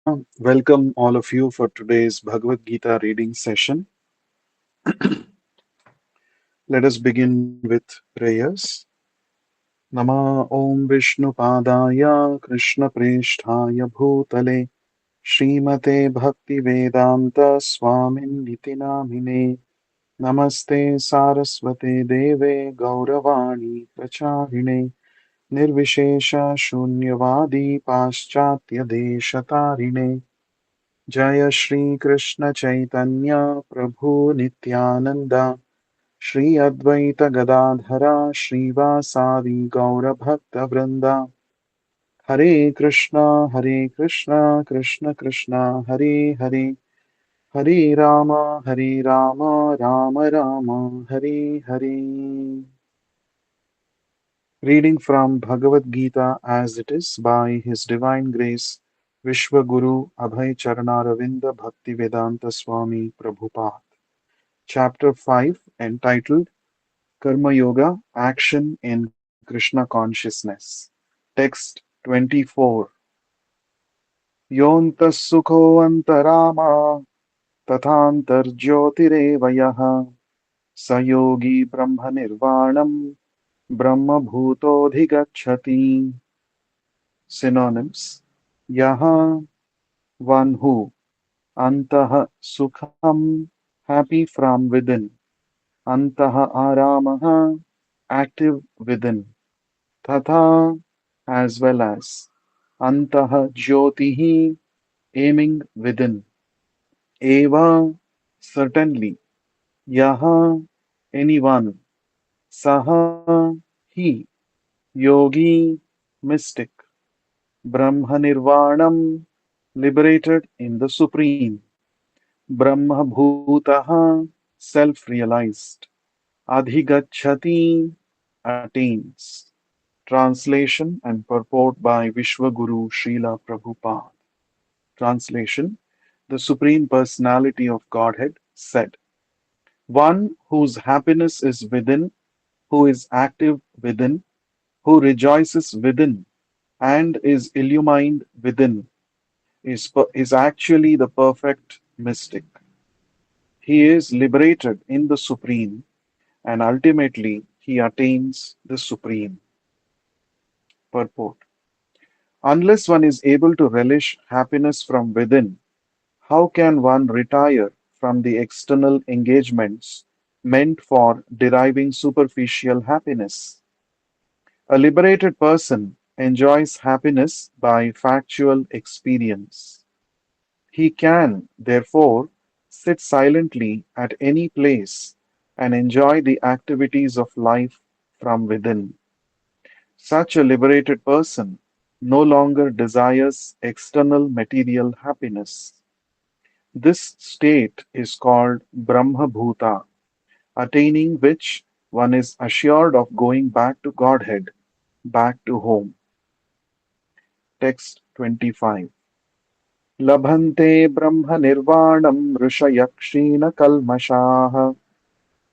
Welcome all of you for today's Bhagavad Gita reading session. Let us begin with prayers. Nama Om Vishnu Padaya Krishna Presthaya Bhutale Srimate Bhakti Vedanta Swamin Niti Namine Namaste Saraswate Deve Gauravani Pracharine Nirvishesha Shunyavadi Paschatya Deshatarine Jaya Shri Krishna Chaitanya Prabhu Nityananda Shri Advaita Gadadhara Srivasadi Gaura Bhakta Vrinda Hare Krishna Krishna Krishna Hare Hare Hare Rama Rama Rama Hare Hare. Reading from Bhagavad Gita as it is by His Divine Grace Vishwaguru Abhay Charanaраvinda Bhaktivedanta Swami Prabhupada. Chapter 5 entitled Karma Yoga Action in Krishna Consciousness. Text 24. Yontas sukho antarama tathantarjyotirev yah sayogi brahma nirvanam brahma bhutodhigacchati. Synonyms. Yaha, one who, antah sukham, happy from within, antah aramaha, active within, tatha, as well as, antah jyotihi, aiming within, eva, certainly, yaha, anyone, saha, he, yogi, mystic, brahma nirvanam, liberated in the Supreme, Brahma Bhutaha, self-realized, Adhigacchati, attains. Translation and purport by Vishwaguru Srila Prabhupada. Translation. The Supreme Personality of Godhead said, one whose happiness is within, who is active within, who rejoices within, and is illumined within, is actually the perfect mystic. He is liberated in the Supreme, and ultimately he attains the Supreme. Purport. Unless one is able to relish happiness from within, how can one retire from the external engagements meant for deriving superficial happiness? A liberated person enjoys happiness by factual experience. He can, therefore, sit silently at any place and enjoy the activities of life from within. Such a liberated person no longer desires external material happiness. This state is called Brahma Bhuta, attaining which one is assured of going back to Godhead, back to home. Text 25. लभन्ते ब्रह्मनिर्वाणं ऋषयक्षीणकल्मषाः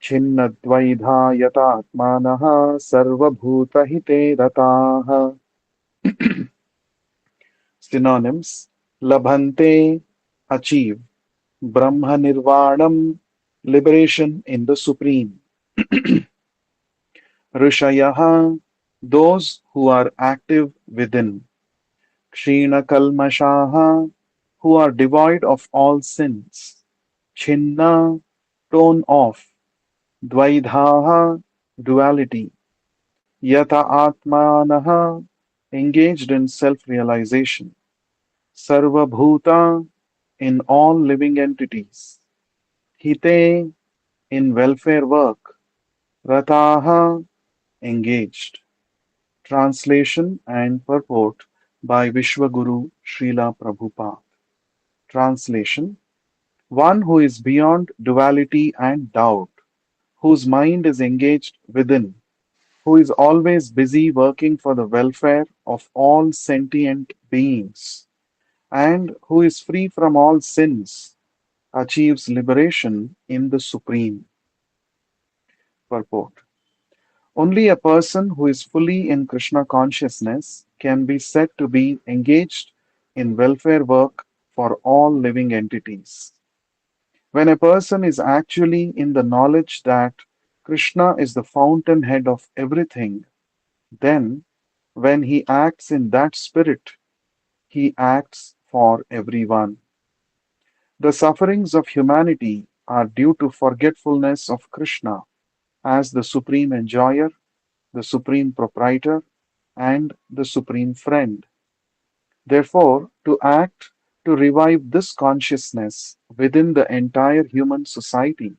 छिन्नद्वैधा यतात्मानः सर्वभूतहिते रताः. Synonyms. Labhante, achieve. Brahmanirvanam, liberation in the Supreme. Rishayaha, those who are active within. Kshina kalmashaha, who are devoid of all sins. Chinna, torn off. Dvaidhaha, duality. Yata atmanaha, engaged in self-realization. Sarva bhuta, in all living entities. Hite, in welfare work. Rataha, engaged. Translation and purport by Vishwaguru Srila Prabhupada. Translation. One who is beyond duality and doubt, whose mind is engaged within, who is always busy working for the welfare of all sentient beings, and who is free from all sins, achieves liberation in the Supreme. Purport. Only a person who is fully in Krishna consciousness can be said to be engaged in welfare work for all living entities. When a person is actually in the knowledge that Krishna is the fountainhead of everything, then when he acts in that spirit, he acts for everyone. The sufferings of humanity are due to forgetfulness of Krishna as the supreme enjoyer, the supreme proprietor, and the supreme friend. Therefore, to act to revive this consciousness within the entire human society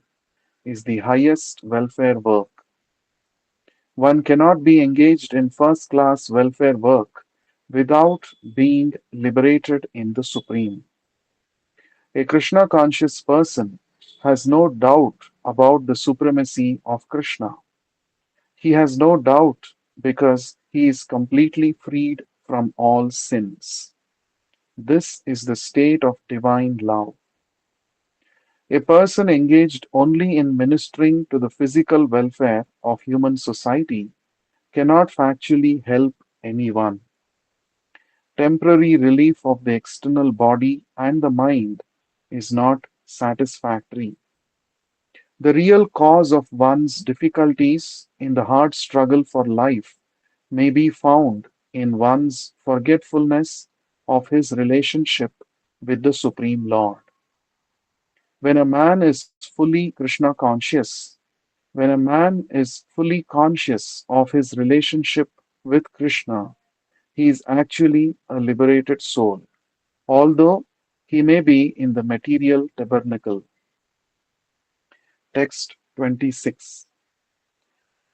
is the highest welfare work. One cannot be engaged in first class welfare work without being liberated in the Supreme. A Krishna conscious person has no doubt about the supremacy of Krishna. He has no doubt because he is completely freed from all sins. This is the state of divine love. A person engaged only in ministering to the physical welfare of human society cannot factually help anyone. Temporary relief of the external body and the mind is not satisfactory. The real cause of one's difficulties in the hard struggle for life may be found in one's forgetfulness of his relationship with the Supreme Lord. When a man is fully Krishna conscious, when a man is fully conscious of his relationship with Krishna, he is actually a liberated soul, although he may be in the material tabernacle. Text 26.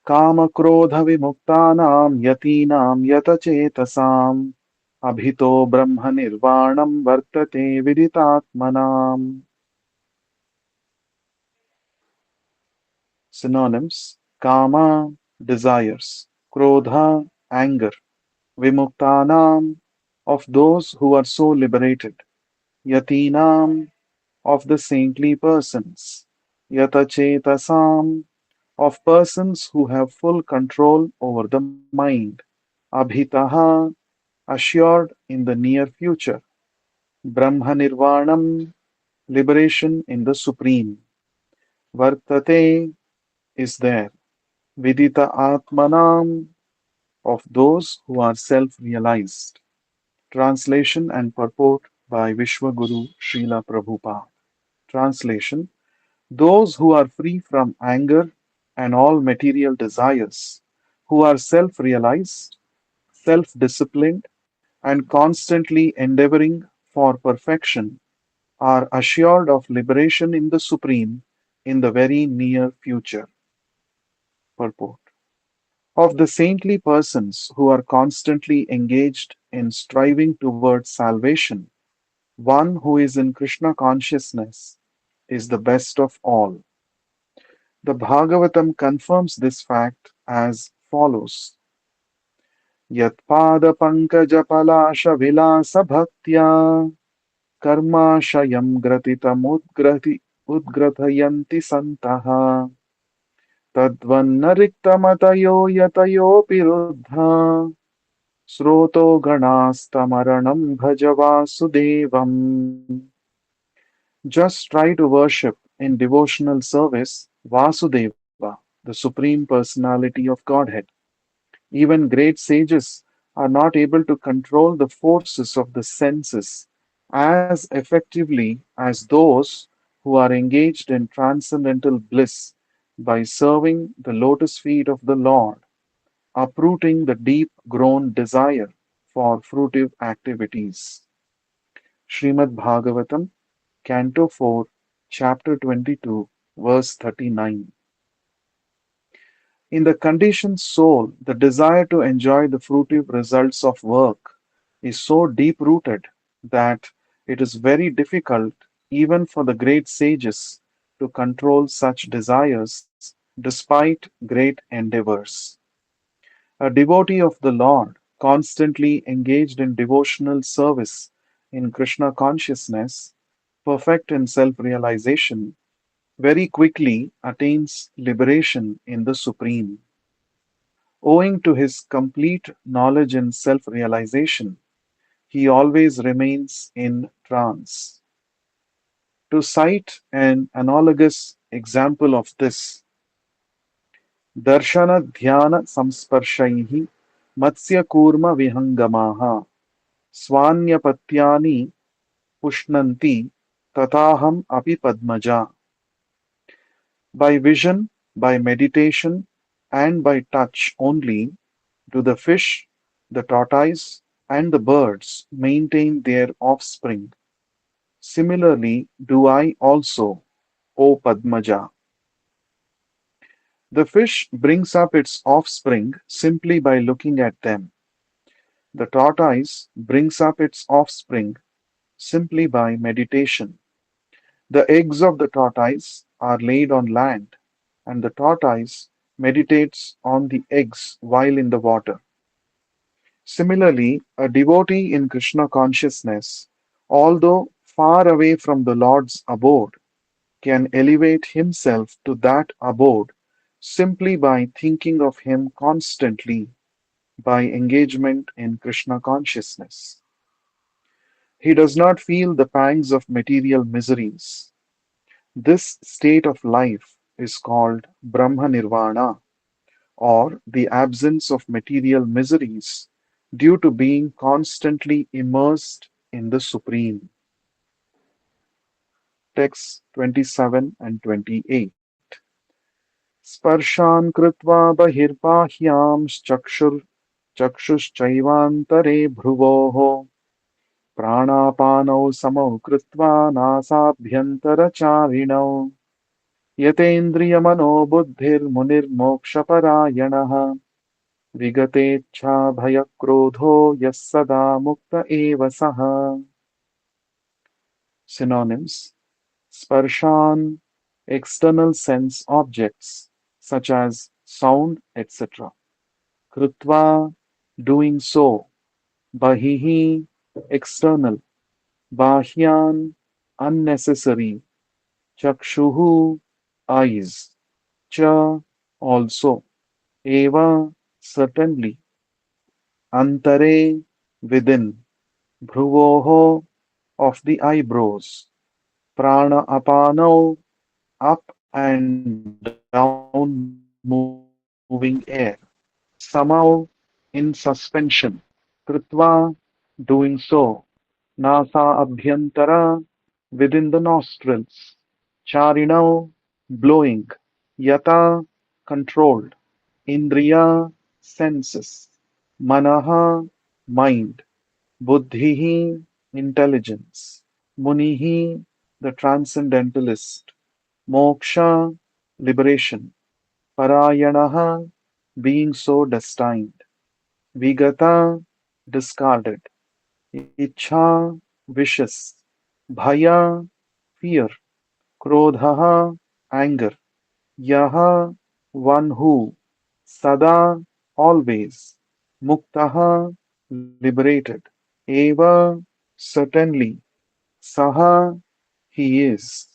कामक्रोधविमुक्तानां यतीनां यतचेतसाम् अभितो ब्रह्मनिर्वाणं वर्तते विदितात्मनाम्. Synonyms: Kama, desires; Krodha, anger; Vimuktanam, of those who are so liberated; Yatinam, of the saintly persons; Yatachetasam, of persons who have full control over the mind; Abhitaha, assured in the near future; Brahmanirvanam, liberation in the Supreme; Vartate, is there; Vidita Atmanam, of those who are self-realized. Translation and purport by Vishwaguru Srila Prabhupada. Translation: those who are free from anger and all material desires, who are self-realized, self-disciplined, and constantly endeavoring for perfection, are assured of liberation in the Supreme in the very near future. Purport: of the saintly persons who are constantly engaged in striving towards salvation, one who is in Krishna consciousness is the best of all. The Bhagavatam confirms this fact as follows: Yatpada-pankaj-palasha-vilasa-bhaktya karmashayam gratitam-udgrathyanti santaha tadvanna-riktamatayo yatayopi ruddha Sroto Ganastamaranam Bhaja Vasudevam. Just try to worship in devotional service Vasudeva, the Supreme Personality of Godhead. Even great sages are not able to control the forces of the senses as effectively as those who are engaged in transcendental bliss by serving the lotus feet of the Lord, uprooting the deep grown desire for fruitive activities. Srimad Bhagavatam, Canto 4, Chapter 22, verse 39. In the conditioned soul, the desire to enjoy the fruitive results of work is so deep rooted that it is very difficult, even for the great sages, to control such desires despite great endeavors. A devotee of the Lord, constantly engaged in devotional service in Krishna consciousness, perfect in self realization, very quickly attains liberation in the Supreme. Owing to his complete knowledge and self realization, he always remains in trance. To cite an analogous example of this, Darshana Dhyana Samsparshaihi Matsya Kurma Vihangamaha Swanyapathyani Pushnanti Tataham Api Padmaja. By vision, by meditation, and by touch only do the fish, the tortoise, and the birds maintain their offspring. Similarly do I also, O Padmaja. The fish brings up its offspring simply by looking at them. The tortoise brings up its offspring simply by meditation. The eggs of the tortoise are laid on land, and the tortoise meditates on the eggs while in the water. Similarly, a devotee in Krishna consciousness, although far away from the Lord's abode, can elevate himself to that abode simply by thinking of him constantly by engagement in Krishna consciousness. He does not feel the pangs of material miseries. This state of life is called Brahma Nirvana, or the absence of material miseries due to being constantly immersed in the Supreme. Texts 27 and 28. Sparshan krutva bahirbahyamश्चक्षुर् चक्षुश्चैवान्तरे भ्रुवोः प्राणापानौ समौ कृत्वा नासाभ्यन्तरचारिणौ यतेन्द्रियमनोबुद्धिर्मुनिर्मोक्षपरायणः विगतेच्छाभयक्रोधो यः सदा मुक्त एव सः. Synonyms: Sparshan, external sense objects such as sound, etc. Krutva, doing so. Bahihi, external. Bahyan, unnecessary. Chakshuhu, eyes. Cha, also. Eva, certainly. Antare, within. Bhruvoho, of the eyebrows. Prana apano, up and down moving air. Samau, in suspension. Kritva, doing so. Nasa abhyantara, within the nostrils. Charinau, blowing. Yata, controlled. Indriya, senses. Manaha, mind. Buddhihi, intelligence. Munihi, the transcendentalist. Moksha, liberation. Parayanaha, being so destined. Vigata, discarded. Ichha, wishes. Bhaya, fear. Krodhaha, anger. Yaha, one who. Sada, always. Muktaha, liberated. Eva, certainly. Saha, he is.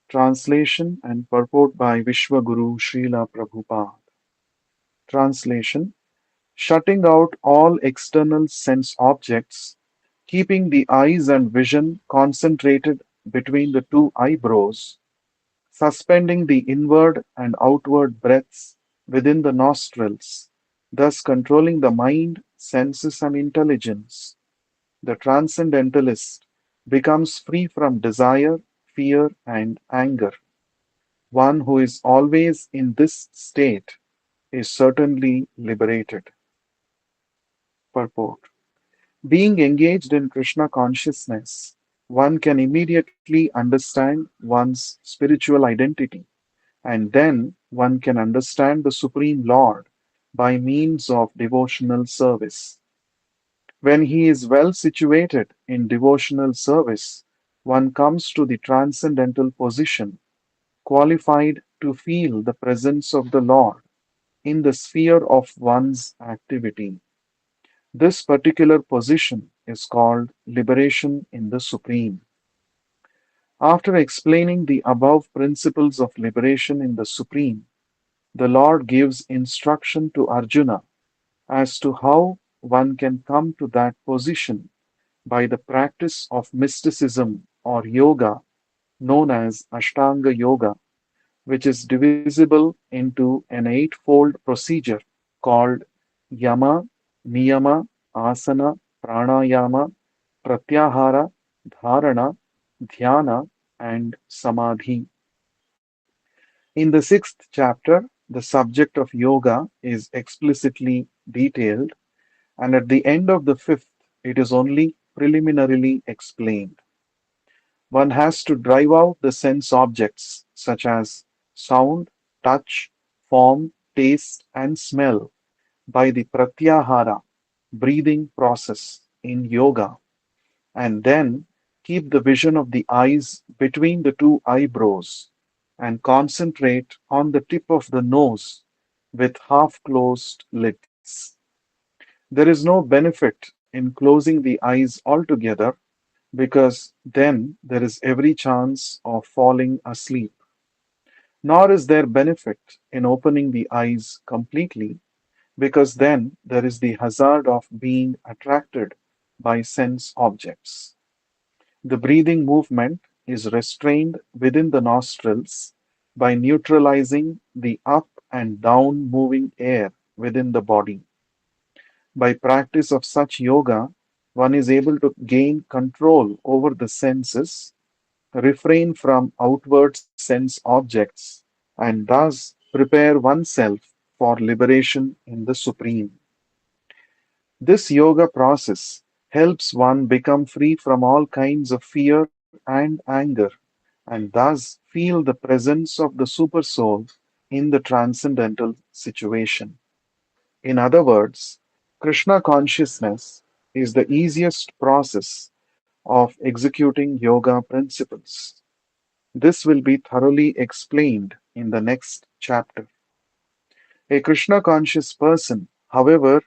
Translation and purport by Vishwaguru Srila Prabhupada. Translation: shutting out all external sense objects, keeping the eyes and vision concentrated between the two eyebrows, suspending the inward and outward breaths within the nostrils, thus controlling the mind, senses, and intelligence. The transcendentalist becomes free from desire, fear, and anger. One who is always in this state is certainly liberated. Purport: being engaged in Krishna consciousness, one can immediately understand one's spiritual identity, and then one can understand the Supreme Lord by means of devotional service. When he is well situated in devotional service, one comes to the transcendental position, qualified to feel the presence of the Lord in the sphere of one's activity. This particular position is called liberation in the Supreme. After explaining the above principles of liberation in the Supreme, the Lord gives instruction to Arjuna as to how one can come to that position by the practice of mysticism or yoga known as Ashtanga Yoga, which is divisible into an eightfold procedure called Yama, Niyama, Asana, Pranayama, Pratyahara, Dharana, Dhyana, and Samadhi. In the sixth chapter, the subject of yoga is explicitly detailed, and at the end of the fifth, it is only preliminarily explained. One has to drive out the sense objects such as sound, touch, form, taste, and smell by the pratyahara, breathing process in yoga, and then keep the vision of the eyes between the two eyebrows and concentrate on the tip of the nose with half closed lids. There is no benefit in closing the eyes altogether because then there is every chance of falling asleep. Nor is there benefit in opening the eyes completely because then there is the hazard of being attracted by sense objects. The breathing movement is restrained within the nostrils by neutralizing the up and down moving air within the body. By practice of such yoga, one is able to gain control over the senses, refrain from outward sense objects, and thus prepare oneself for liberation in the Supreme. This yoga process helps one become free from all kinds of fear and anger, and thus feel the presence of the Supersoul in the transcendental situation. In other words, Krishna consciousness is the easiest process of executing yoga principles. This will be thoroughly explained in the next chapter. A Krishna conscious person, however,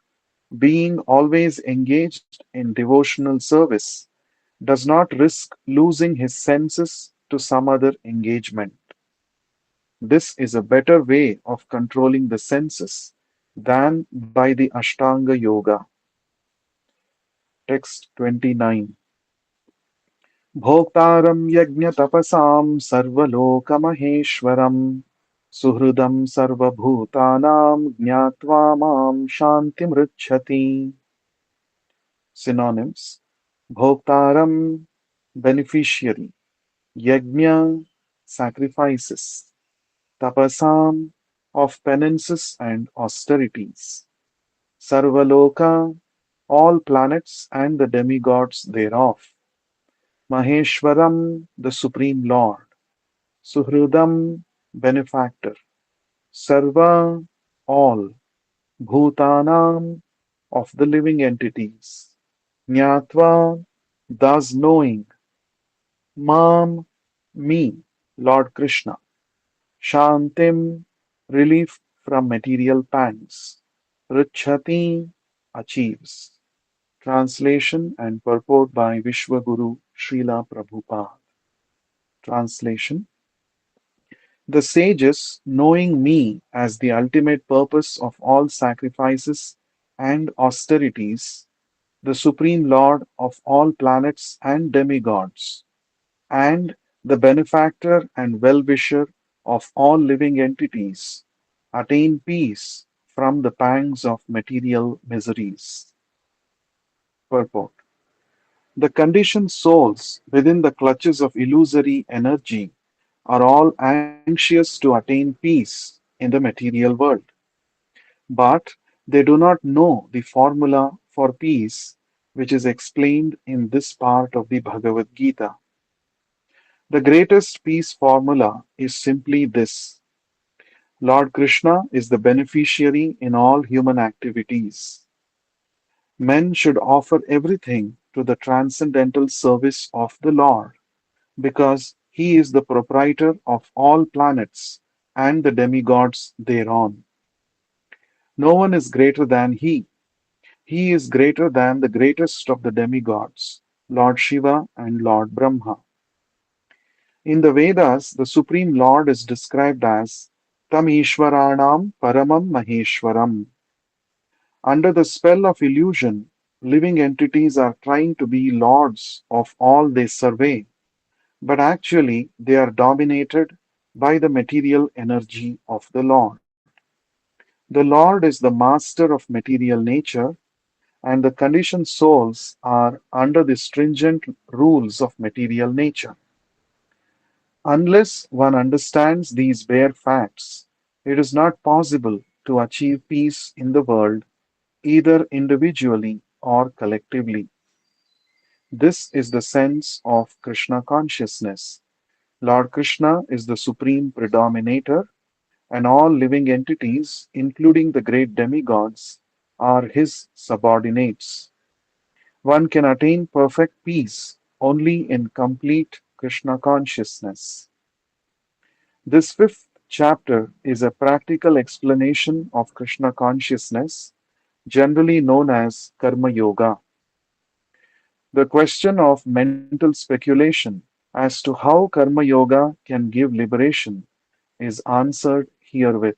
being always engaged in devotional service, does not risk losing his senses to some other engagement. This is a better way of controlling the senses than by the Ashtanga Yoga. Text 29. भोक्तारं यज्ञतपसां सर्वलोकमहेश्वरं सुहृदं सर्वभूतानां ज्ञात्वा मां शान्तिमृच्छति. Synonyms: Bhoktaram, beneficiary; Yajna, sacrifices; Tapasam, of penances and austerities; Sarvaloka, all planets and the demigods thereof; Maheshwaram, the Supreme Lord; Suhrudam, benefactor; Sarva, all; Bhutanam, of the living entities; Jnatva, thus knowing; Mam, me, Lord Krishna; Shantim, relief from material pangs; Richati, achieves. Translation and purport by Vishwaguru Srila Prabhupada. Translation: The sages, knowing me as the ultimate purpose of all sacrifices and austerities, the Supreme Lord of all planets and demigods, and the benefactor and well-wisher of all living entities, attain peace from the pangs of material miseries. Purport: The conditioned souls within the clutches of illusory energy are all anxious to attain peace in the material world, but they do not know the formula for peace which is explained in this part of the Bhagavad Gita. The greatest peace formula is simply this: Lord Krishna is the beneficiary in all human activities. Men should offer everything to the transcendental service of the Lord, because he is the proprietor of all planets and the demigods thereon. No one is greater than he. He is greater than the greatest of the demigods, Lord Shiva and Lord Brahma. In the Vedas, the Supreme Lord is described as Tam Ishwaranam Paramam Maheshwaram. Under the spell of illusion, Living entities are trying to be lords of all they survey, but actually they are dominated by the material energy of the Lord. The Lord is the master of material nature, and the conditioned souls are under the stringent rules of material nature. Unless one understands these bare facts, it is not possible to achieve peace in the world, either individually or collectively. This is the sense of Krishna consciousness. Lord Krishna is the supreme predominator, and all living entities, including the great demigods, are his subordinates. One can attain perfect peace only in complete Krishna consciousness. This fifth chapter is a practical explanation of Krishna consciousness, generally known as Karma Yoga. The question of mental speculation as to how Karma Yoga can give liberation is answered herewith.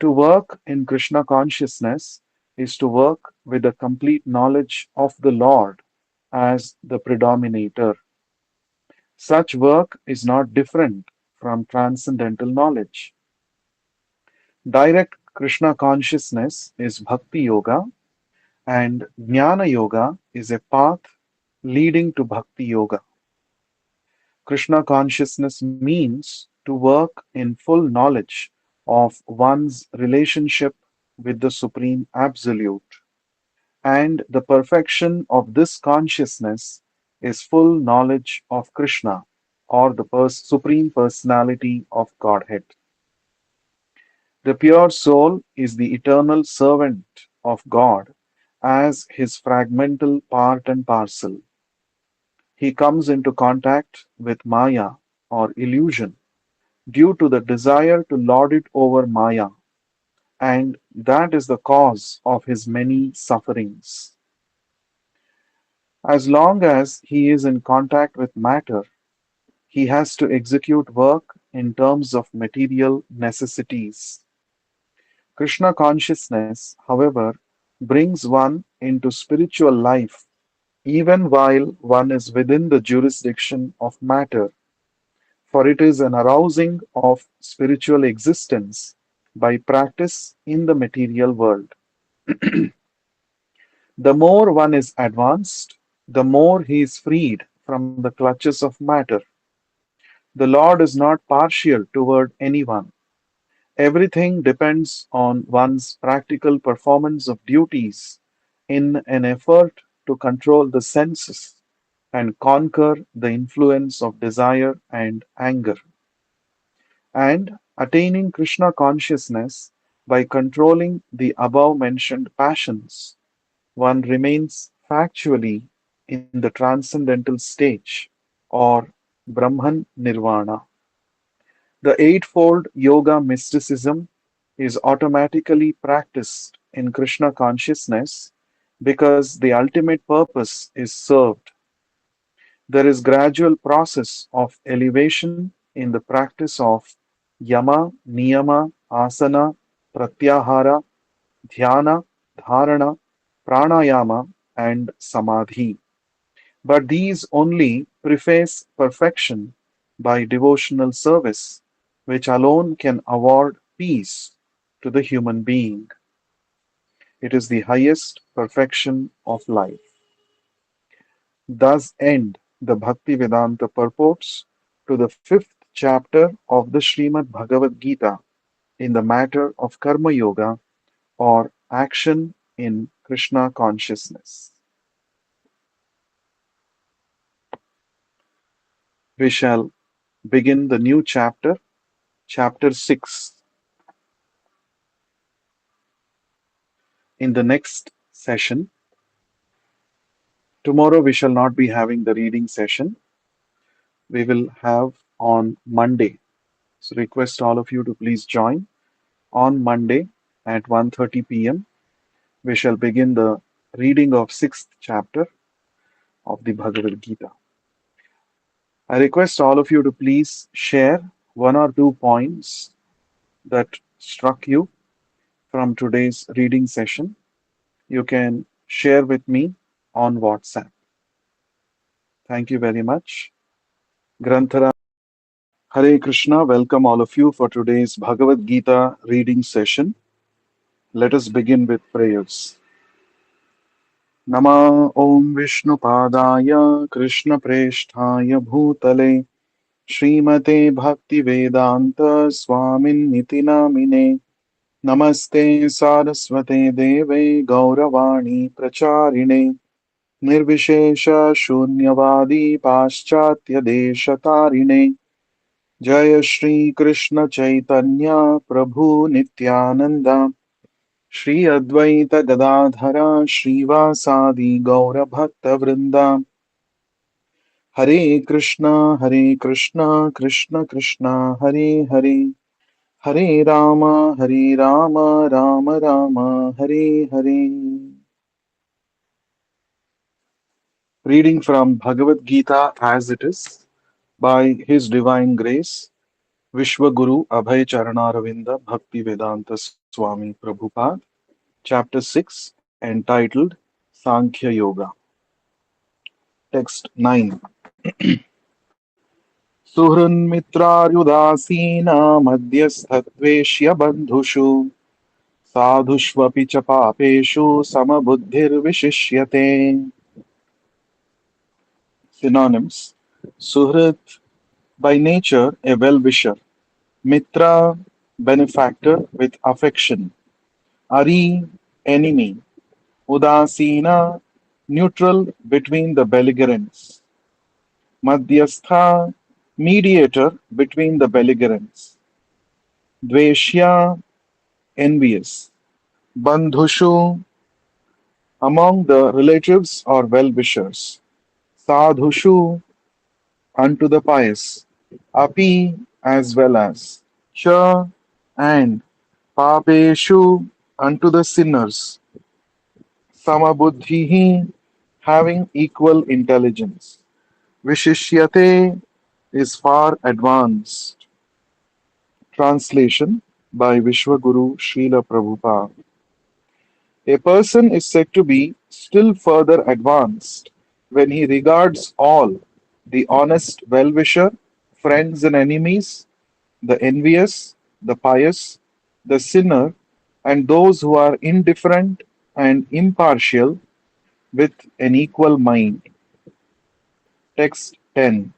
To work in Krishna consciousness is to work with a complete knowledge of the Lord as the predominator. Such work is not different from transcendental knowledge. Direct Krishna consciousness is Bhakti Yoga, and Jnana Yoga is a path leading to Bhakti Yoga. Krishna consciousness means to work in full knowledge of one's relationship with the Supreme Absolute, and the perfection of this consciousness is full knowledge of Krishna, or the Supreme Personality of Godhead. The pure soul is the eternal servant of God as his fragmental part and parcel. He comes into contact with Maya or illusion due to the desire to lord it over Maya, and that is the cause of his many sufferings. As long as he is in contact with matter, he has to execute work in terms of material necessities. Krishna consciousness, however, brings one into spiritual life even while one is within the jurisdiction of matter, for it is an arousing of spiritual existence by practice in the material world. The more one is advanced, the more he is freed from the clutches of matter. The Lord is not partial toward anyone. Everything depends on one's practical performance of duties in an effort to control the senses and conquer the influence of desire and anger. And attaining Krishna consciousness by controlling the above mentioned passions, one remains factually in the transcendental stage or Brahman Nirvana. The eightfold yoga mysticism is automatically practiced in Krishna consciousness because the ultimate purpose is served. There is gradual process of elevation in the practice of yama, niyama, asana, pratyahara, dhyana, dharana, pranayama, and samadhi. But these only preface perfection by devotional service, which alone can award peace to the human being. It is the highest perfection of life. Thus end the Bhaktivedanta purports to the fifth chapter of the Srimad Bhagavad Gita in the matter of Karma Yoga or action in Krishna consciousness. We shall begin the new chapter, chapter 6, in the next session. Tomorrow we shall not be having the reading session. We will have on Monday. So request all of you to please join on Monday at 1:30 p.m. We shall begin the reading of sixth chapter of the Bhagavad Gita. I request all of you to please share one or two points that struck you from today's reading session. You can share with me on WhatsApp. Thank you very much. Granthara Hare Krishna, welcome all of you for today's Bhagavad Gita reading session. Let us begin with prayers. Nama Om Vishnu Padaya Krishna Presthaya Bhutale Srimate Bhakti Vedanta Swamin Niti Namine Namaste Saraswate Deve Gauravani Pracharine Nirvishesha Shunyavadi Paschatya Deshatarine Jaya Shri Krishna Chaitanya Prabhu Nityananda Shri Advaita Gadadhara Srivasadi Gaura Bhakta Vrinda Hare Krishna Krishna Krishna Hare Hare Hare Rama Rama Rama Hare Hare. Reading from Bhagavad Gita as it is by His Divine Grace Vishwaguru Abhay Charanaravinda Bhakti Vedanta Swami Prabhupada, Chapter 6, entitled Sankhya Yoga. Text 9. Suhranmitraryudasina madhyasthatveshya bandhushu sadhushvapi cha papeshu samabuddhirvishishyate. Synonyms: Suhrit, by nature a well-wisher; Mitra, benefactor with affection; Ari, enemy; Udasina, neutral between the belligerents; Madhyastha, mediator between the belligerents; Dveshya, envious; Bandhushu, among the relatives or well-wishers; Sadhushu, unto the pious; Api, as well as; Cha, and; Papeshu, unto the sinners; Samabuddhihi, having equal intelligence; Vishishyate, is far advanced. Translation by Vishwaguru Srila Prabhupada. A person is said to be still further advanced when he regards all, the honest well-wisher, friends and enemies, the envious, the pious, the sinner, and those who are indifferent and impartial with an equal mind. Text 10.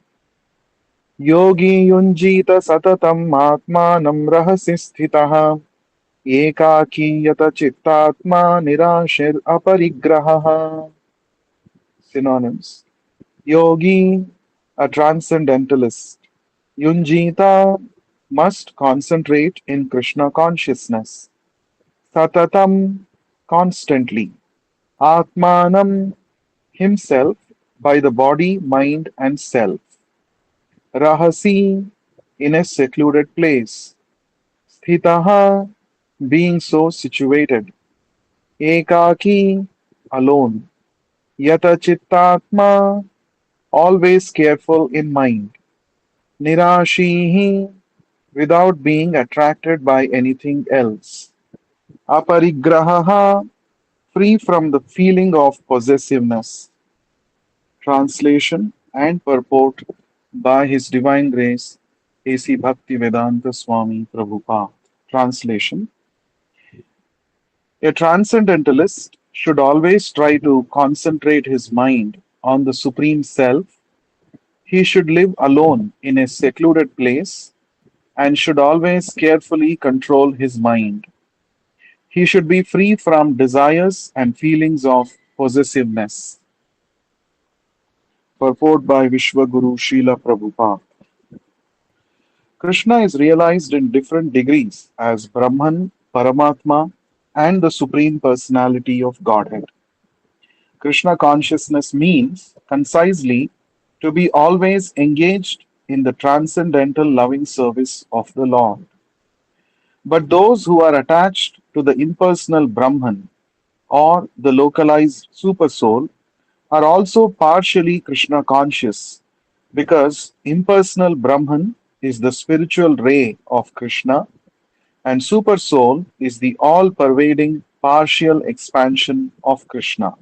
Yogi yunjita satatam atmanam rahasi sthitah ekaki yata chittatma nirashir aparigraha. Synonyms: Yogi, a transcendentalist; Yunjita, must concentrate in Krishna consciousness; Satatam, constantly; Atmanam, himself, by the body, mind, and self; Rahasi, in a secluded place; Sthitaha, being so situated; Ekaki, alone; Yata Chittatma, always careful in mind; Nirashihi, without being attracted by anything else; Aparigraha, free from the feeling of possessiveness. Translation and purport by His Divine Grace A.C. Bhaktivedanta Swami Prabhupada. Translation: A transcendentalist should always try to concentrate his mind on the Supreme Self. He should live alone in a secluded place and should always carefully control his mind. He should be free from desires and feelings of possessiveness. Purport by Vishwaguru Srila Prabhupada. Krishna is realized in different degrees as Brahman, Paramatma, and the Supreme Personality of Godhead. Krishna consciousness means, concisely, to be always engaged in the transcendental loving service of the Lord. But those who are attached to the impersonal Brahman or the localized Supersoul are also partially Krishna conscious because impersonal Brahman is the spiritual ray of Krishna and Supersoul is the all pervading partial expansion of Krishna.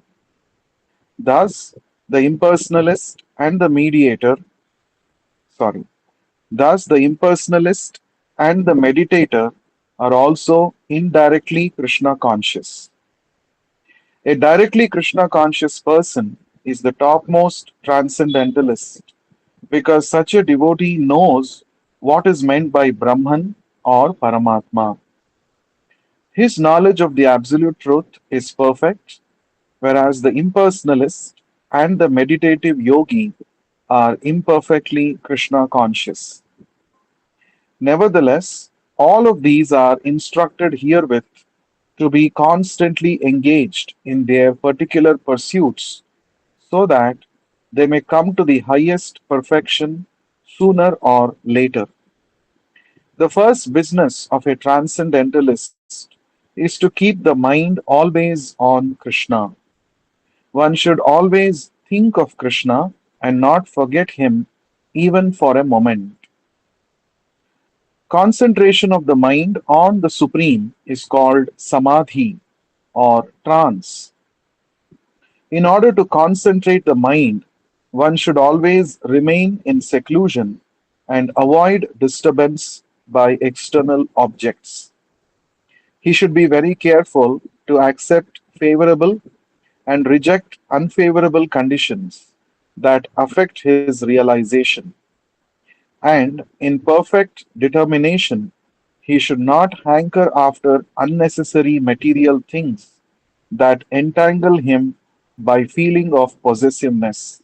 Thus, the impersonalist and the mediator, sorry, thus the impersonalist and the meditator are also indirectly Krishna conscious. A directly Krishna conscious person is the topmost transcendentalist because such a devotee knows what is meant by Brahman or Paramatma. His knowledge of the absolute truth is perfect, whereas the impersonalist and the meditative yogi are imperfectly Krishna conscious. Nevertheless, all of these are instructed herewith to be constantly engaged in their particular pursuits so that they may come to the highest perfection sooner or later. The first business of a transcendentalist is to keep the mind always on Krishna. One should always think of Krishna and not forget him even for a moment. Concentration of the mind on the Supreme is called samadhi or trance. In order to concentrate the mind, one should always remain in seclusion and avoid disturbance by external objects. He should be very careful to accept favorable and reject unfavorable conditions that affect his realization. And in perfect determination, he should not hanker after unnecessary material things that entangle him by feeling of possessiveness.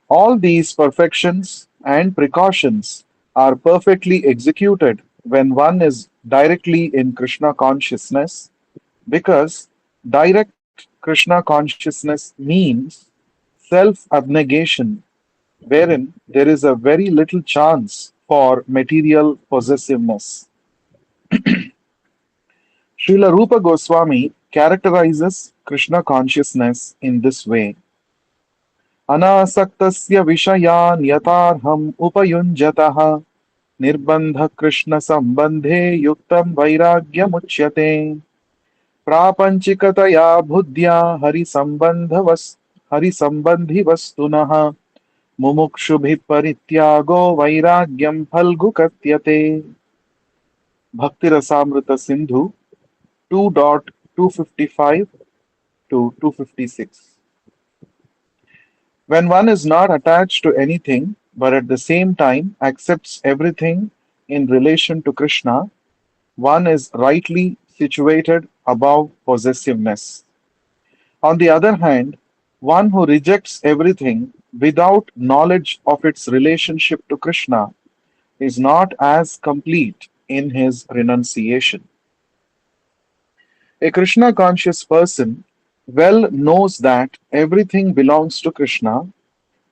All these perfections and precautions are perfectly executed when one is directly in Krishna consciousness because direct Krishna consciousness means self abnegation, wherein there is a very little chance for material possessiveness. Srila Rupa Goswami characterizes Krishna consciousness in this way. अनासक्तस्य विषयान् यथार्हम् उपयुञ्जतः निर्बन्धकृष्णसम्बन्धे युक्तं वैराग्यमुच्यते प्रापञ्चिकतया बुद्ध्या हरिसम्बन्धिवस्तुनः मुमुक्षुभिः परित्यागो वैराग्यं फल्गुकथ्यते Bhakti Sindhu 2.255 to 256. When one is not attached to anything but at the same time accepts everything in relation to Krishna, one is rightly situated above possessiveness. On the other hand, one who rejects everything without knowledge of its relationship to Krishna is not as complete in his renunciation. A Krishna conscious person well knows that everything belongs to Krishna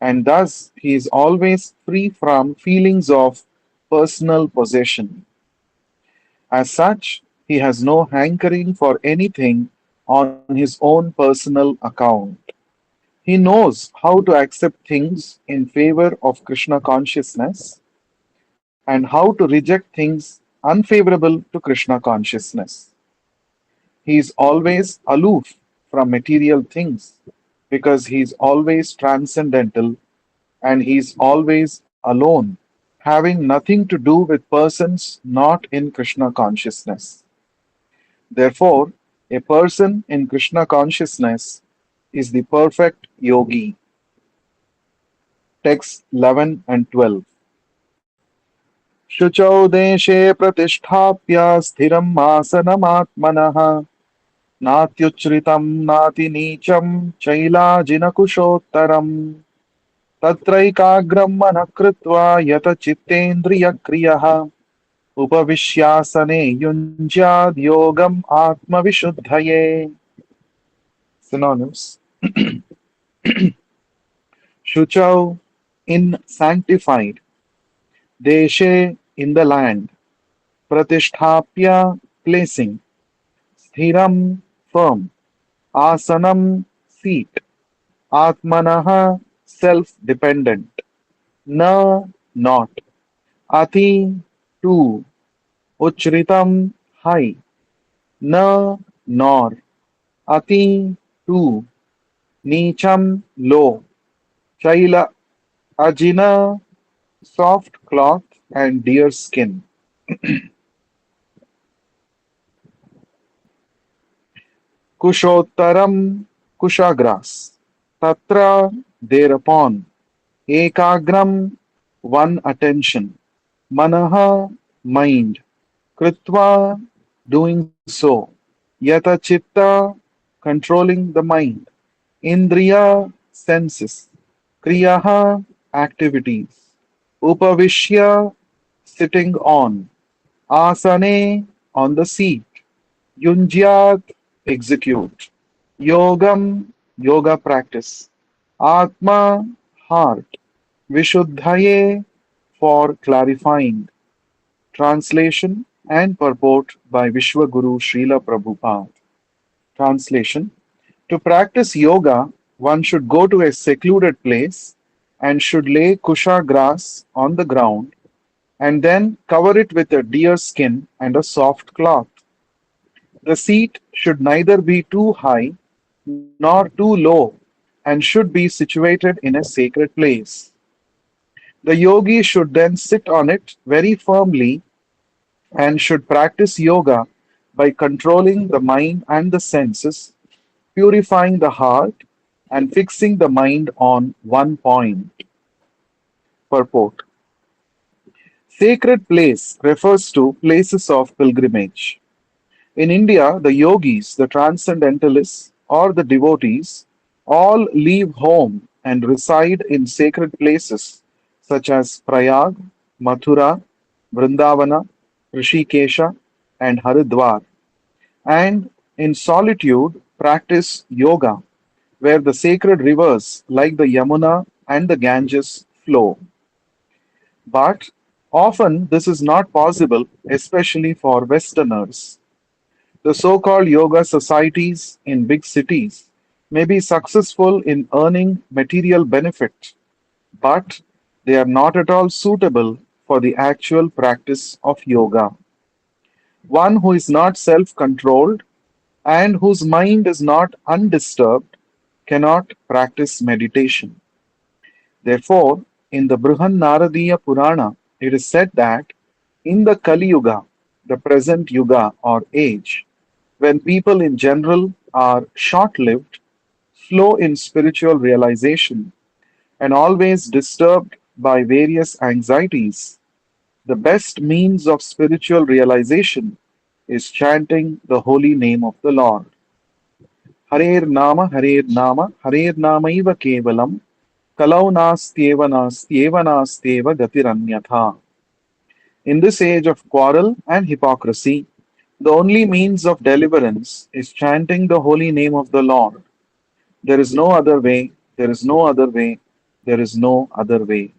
and thus he is always free from feelings of personal possession. As such, he has no hankering for anything on his own personal account. He knows how to accept things in favor of Krishna consciousness and how to reject things unfavorable to Krishna consciousness. He is always aloof from material things because he is always transcendental and he is always alone, having nothing to do with persons not in Krishna consciousness. Therefore, a person in Krishna consciousness is the perfect yogi. Text 11 and 12. शुचौ देशे प्रतिष्ठाप्य स्थिरम् आसनमात्मनः नात्युच्छ्रितं नातिनीचं चैलाजिनकुशोत्तरम् तत्रैकाग्रं मनः कृत्वा यतचित्तेन्द्रियक्रियः उपविश्यासने युञ्ज्याद् योगम् आत्मविशुद्धये. Synonyms. Shuchau in sanctified, Deshe in the land, Pratisthapya placing, Sthiram firm, Asanam seat, Atmanaha self dependent, Na not, Ati too, Uchritam high, na nor, ati too, nicham low, chaila ajina soft cloth and deer skin. Kushottaram kushagras. Tatra thereupon. Ekagram one attention. Manaha mind. Kritva doing so. Yata chitta controlling the mind. Indriya senses. Kriyaha activities. Upavishya sitting on. Asane on the seat. Yunjyat execute. Yogam yoga practice. Atma heart. Vishuddhaye for clarifying. Translation and purport by Vishwaguru Srila Prabhupada. Translation: to practice yoga, one should go to a secluded place and should lay kusha grass on the ground and then cover it with a deer skin and a soft cloth. The seat should neither be too high nor too low and should be situated in a sacred place. The yogi should then sit on it very firmly and should practice yoga by controlling the mind and the senses, purifying the heart, and fixing the mind on one point. Purport: sacred place refers to places of pilgrimage. In India, the yogis, the transcendentalists, or the devotees all leave home and reside in sacred places such as Prayag, Mathura, Vrindavana, Rishikesha, and Haridwar, and in solitude practice yoga, where the sacred rivers like the Yamuna and the Ganges flow. But often this is not possible, especially for Westerners. The so-called yoga societies in big cities may be successful in earning material benefit, but they are not at all suitable for the actual practice of yoga. One who is not self-controlled and whose mind is not undisturbed cannot practice meditation. Therefore, in the Naradiya Purana, it is said that in the Kali Yuga, the present Yuga or age, when people in general are short lived, slow in spiritual realization, and always disturbed by various anxieties, the best means of spiritual realization is chanting the holy name of the Lord. Harer Nama, Harer Namaiva Kevalam, Kalau Nastyeva Nastyeva Nastyeva Gatiranyatha. In this age of quarrel and hypocrisy, the only means of deliverance is chanting the holy name of the Lord. There is no other way, there is no other way, there is no other way.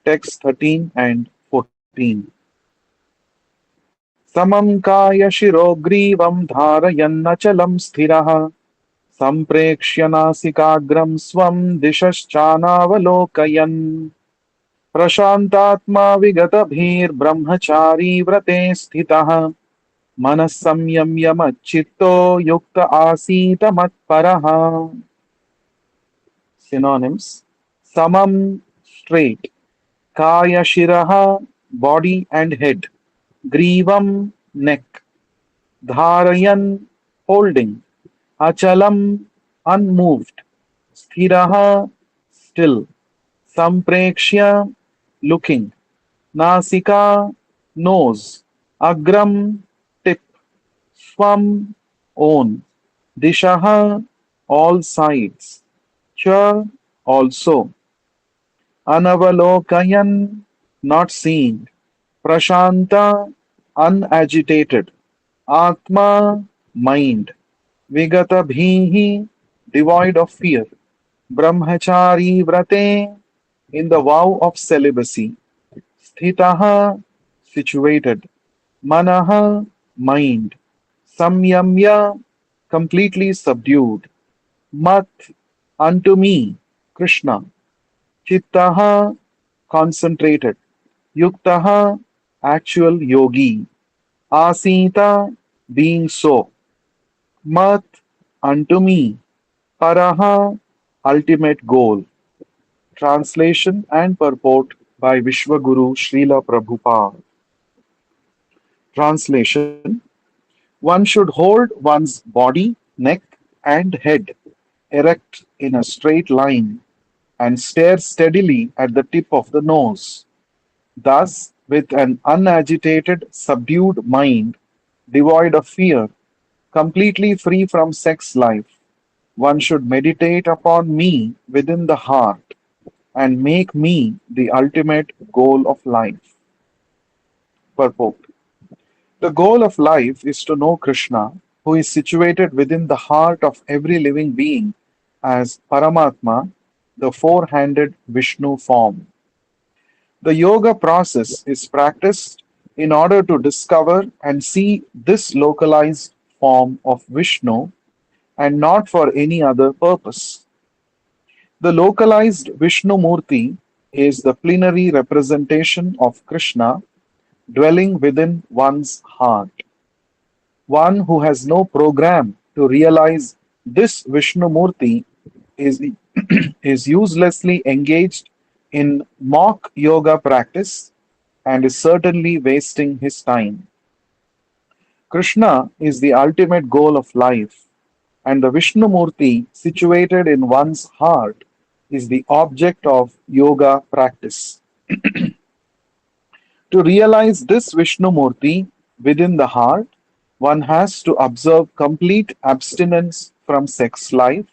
Text 13 and 14. Samam kaya shirogrivam dharayannachalam sthirah सम्प्रेक्ष्य नासिकाग्रं स्वं दिशश्चानवलोकयन् प्रशान्तात्मा विगतभिर्ब्रह्मचारी व्रते स्थितः मनः संयम्य मच्चित्तो युक्त आसीत मत्परः. Synonyms: samam straight, kaya shiraha body and head, grivam neck, dharayan holding, achalam unmoved, sthiraha still, samprekshya looking, nasika nose, agram tip, swam own, dishaha all sides, cha also, anavalokayan not seeing, prashanta unagitated, atma mind, vigata bhihi devoid of fear, brahmachari vrate in the vow of celibacy, sthitaha situated, manaha mind, samyamya completely subdued, mat unto me, Krishna, chittaha concentrated, yuktaha actual yogi, Asita, being so. Mat, unto me. Paraha, ultimate goal. Translation and purport by Vishwaguru Srila Prabhupada. Translation: one should hold one's body, neck, and head erect in a straight line and stare steadily at the tip of the nose. Thus, with an unagitated, subdued mind, devoid of fear, completely free from sex life, one should meditate upon me within the heart and make me the ultimate goal of life. Purport: the goal of life is to know Krishna, who is situated within the heart of every living being as Paramatma, the four handed Vishnu form. The yoga process is practiced in order to discover and see this localized form of Vishnu and not for any other purpose. The localized Vishnu Murti is the plenary representation of Krishna dwelling within one's heart. One who has no program to realize this Vishnu Murti is, is uselessly engaged in mock yoga practice and is certainly wasting his time. Krishna is the ultimate goal of life, and the Vishnu Murti situated in one's heart is the object of yoga practice. To realize this Vishnu Murti within the heart, one has to observe complete abstinence from sex life.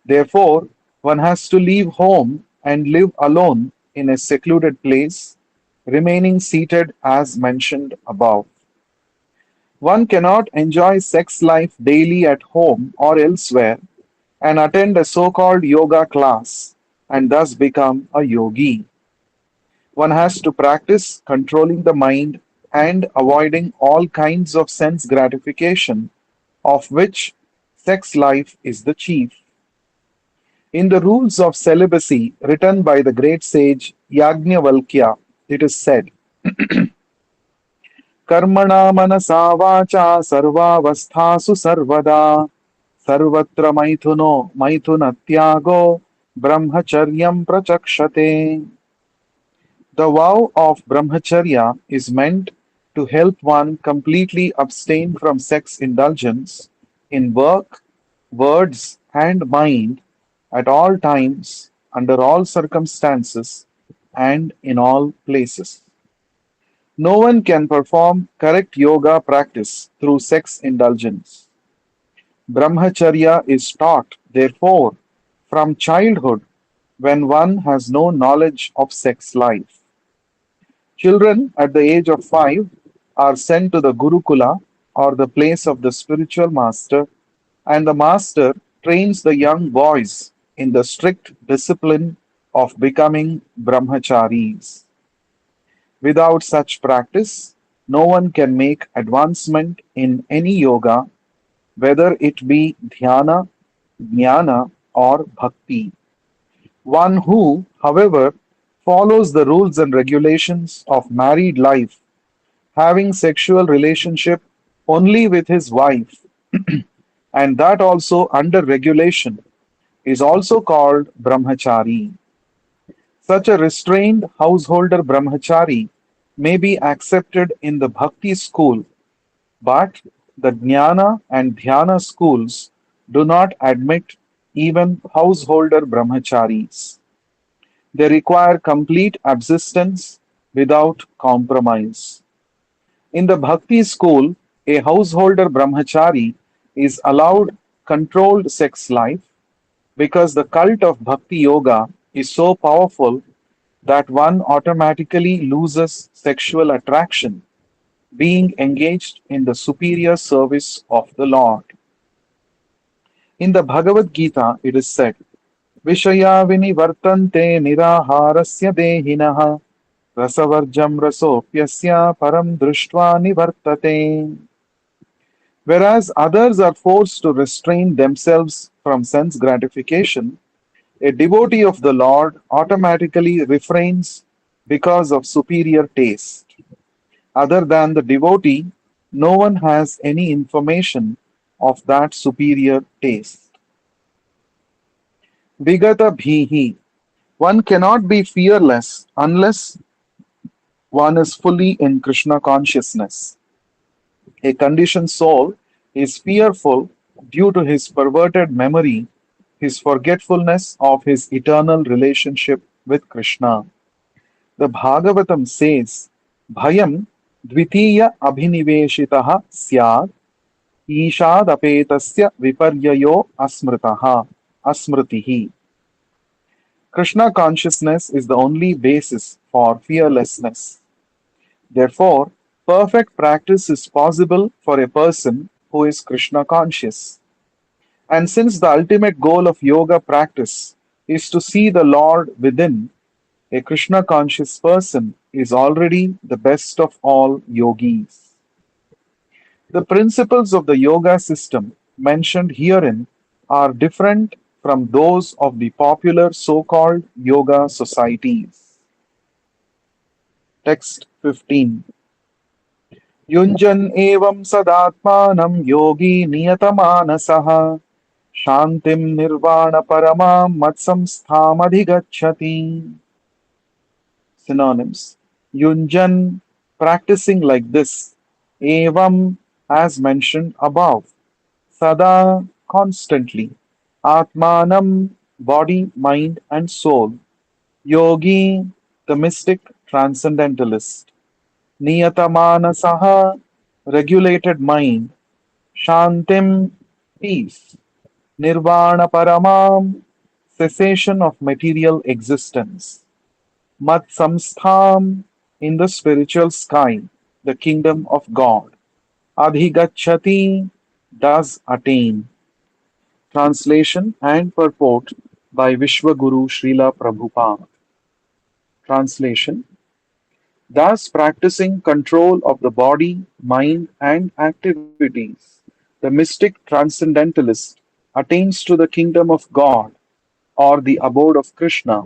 Therefore, one has to leave home and live alone in a secluded place, remaining seated as mentioned above. One cannot enjoy sex life daily at home or elsewhere and attend a so called yoga class and thus become a yogi. One has to practice controlling the mind and avoiding all kinds of sense gratification, of which sex life is the chief. In the rules of celibacy written by the great sage Yajnavalkya, it is said, कर्मणा मनसा वाचा सर्वावस्थासु सर्वदा सर्वत्र मैथुनो मैथुनत्यागो ब्रह्मचर्यं प्रचक्षते. The vow of brahmacharya is meant to help one completely abstain from sex indulgence in work, words, and mind at all times, under all circumstances, and in all places. No one can perform correct yoga practice through sex indulgence. Brahmacharya is taught, therefore, from childhood when one has no knowledge of sex life. Children at the age of 5 are sent to the Gurukula or the place of the spiritual master, and the master trains the young boys in the strict discipline of becoming brahmacharis. Without such practice, no one can make advancement in any yoga, whether it be dhyana, jnana, or bhakti. One who, however, follows the rules and regulations of married life, having sexual relationship only with his wife, and that also under regulation, is also called brahmachari. Such a restrained householder brahmachari may be accepted in the bhakti school, but the jnana and dhyana schools do not admit even householder brahmacharis. They require complete abstinence without compromise. In the bhakti school, a householder brahmachari is allowed controlled sex life because the cult of bhakti yoga is so powerful that one automatically loses sexual attraction being engaged in the superior service of the Lord. In the Bhagavad Gita, it is said, Vishaya vinivartante niraharasya dehinah rasavarjam rasopyasya param drishtva nivartate. Whereas others are forced to restrain themselves from sense gratification, a devotee of the Lord automatically refrains because of superior taste. Other than the devotee, No one has any information of that superior taste. Vigata bhihi. One cannot be fearless unless one is fully in Krishna consciousness. A conditioned soul is fearful due to his perverted memory, his forgetfulness of his eternal relationship with Krishna. The Bhagavatam says, Bhayam dvitiya abhiniveshitaha syad ईशादपेतस्य विपर्ययो asmritihi. Krishna consciousness is the only basis for fearlessness. Therefore, perfect practice is possible for a person who is Krishna conscious. And since the ultimate goal of yoga practice is to see the Lord within, a Krishna conscious person is already the best of all yogis. The principles of the yoga system mentioned herein are different from those of the popular so called yoga societies. Text 15. Yunjan evam sadatmanam yogi niyatamanasah shantim nirvana paramam matsamsthamadhigacchati. Synonyms. Yunjan, practicing like this. Evam, as mentioned above. Sada, constantly. Atmanam, body, mind, and soul. Yogi, the mystic transcendentalist. Niyatamanasah, regulated mind. Shantim, peace. Nirvana paramam, cessation of material existence. Mat samstham, in the spiritual sky, the kingdom of God. Adhigacchati, does attain. Translation and purport by Vishwaguru Srila Prabhupada. Translation. Thus, practicing control of the body, mind, and activities, the mystic transcendentalist attains to the kingdom of God or the abode of Krishna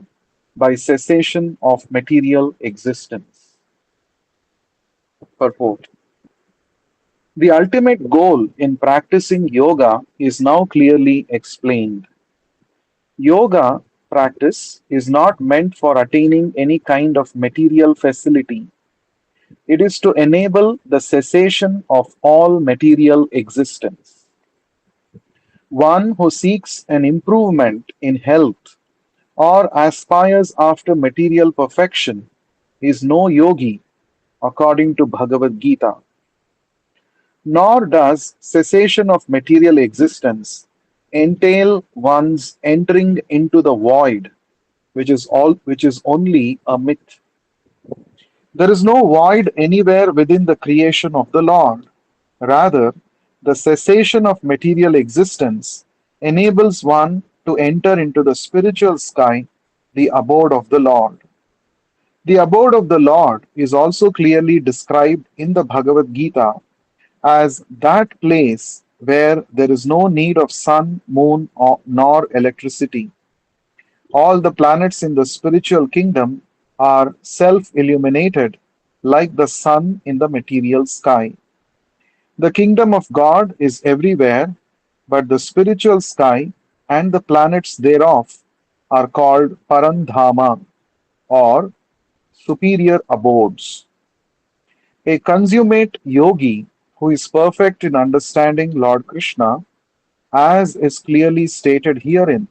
by cessation of material existence. Purport. The ultimate goal in practicing yoga is now clearly explained. Yoga practice is not meant for attaining any kind of material facility. It is to enable the cessation of all material existence. One who seeks an improvement in health or aspires after material perfection is no yogi, according to Bhagavad Gita. Nor does cessation of material existence entail one's entering into the void, which is only a myth. There is no void anywhere within the creation of the Lord. Rather, the cessation of material existence enables one to enter into the spiritual sky, the abode of the Lord. The abode of the Lord is also clearly described in the Bhagavad Gita as that place where there is no need of sun, moon, nor electricity. All the planets in the spiritual kingdom are self illuminated like the sun in the material sky. The kingdom of God is everywhere, but the spiritual sky and the planets thereof are called Parandhama or superior abodes. A consummate yogi who is perfect in understanding Lord Krishna, as is clearly stated herein,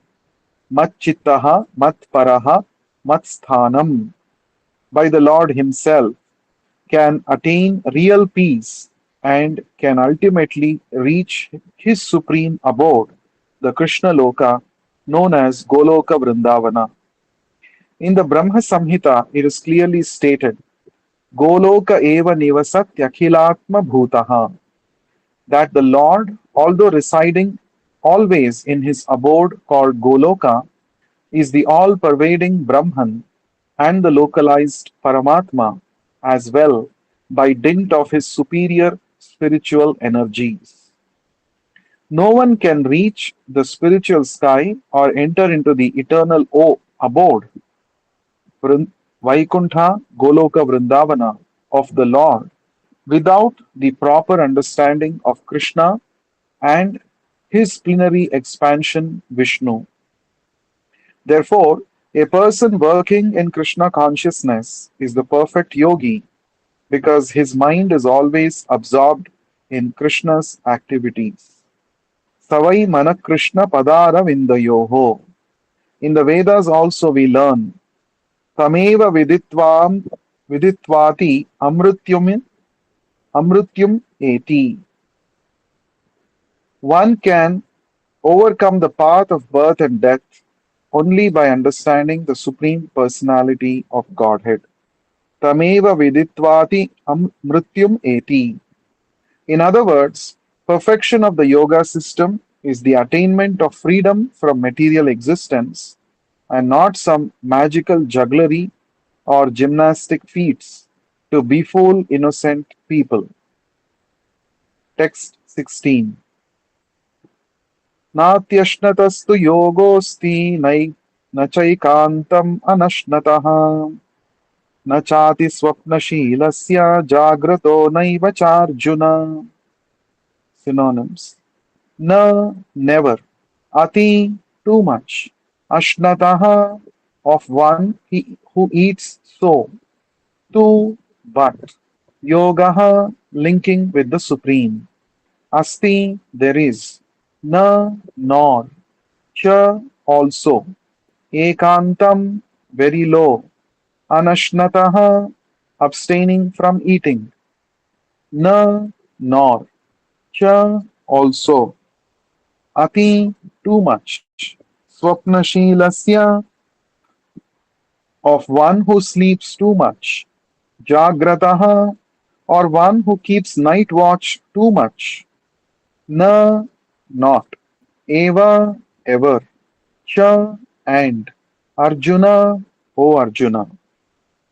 Mat Chittaha, Mat Paraha, Mat Sthanam, by the Lord Himself, can attain real peace and can ultimately reach His supreme abode, the Krishna Loka, known as Goloka Vrindavana. In the Brahma Samhita, it is clearly stated, Goloka eva nivasatyakilatma bhutaha, that the Lord, although residing always in his abode called Goloka, is the all pervading Brahman and the localized Paramatma as well by dint of his superior spiritual energies. No one can reach the spiritual sky or enter into the eternal abode, Vaikuntha Goloka Vrindavana, of the Lord without the proper understanding of Krishna and his plenary expansion Vishnu. Therefore, a person working in Krishna consciousness is the perfect yogi because his mind is always absorbed in Krishna's activities. Savai mana Krishna padara vindayoho. In the Vedas also we learn Tameva viditvati amrutyum eti. One can overcome the path of birth and death only by understanding the Supreme Personality of Godhead. Tameva viditvati amrutyum eti. In other words, perfection of the yoga system is the attainment of freedom from material existence and not some magical jugglery or gymnastic feats to befool innocent people. Text 16. नात्यश्नतस्तु योगोऽस्ति न चैकान्तम् अनश्नतः न चाति स्वप्नशीलस्य जाग्रतो नैव चार्जुन. Synonyms. Na, never. Ati, too much. Ashnataha, of one who eats so. Tu, but. Yogaha, linking with the Supreme. Asti, there is. Na, nor. Cha, also. Ekantam, very low. Anashnataha, abstaining from eating. Na, nor. Cha, also. Ati, too much. Swapnashilasya, of one who sleeps too much. Jagrataha, or one who keeps night watch too much. Na, not. Eva, ever. Cha, and. Arjuna, O Arjuna.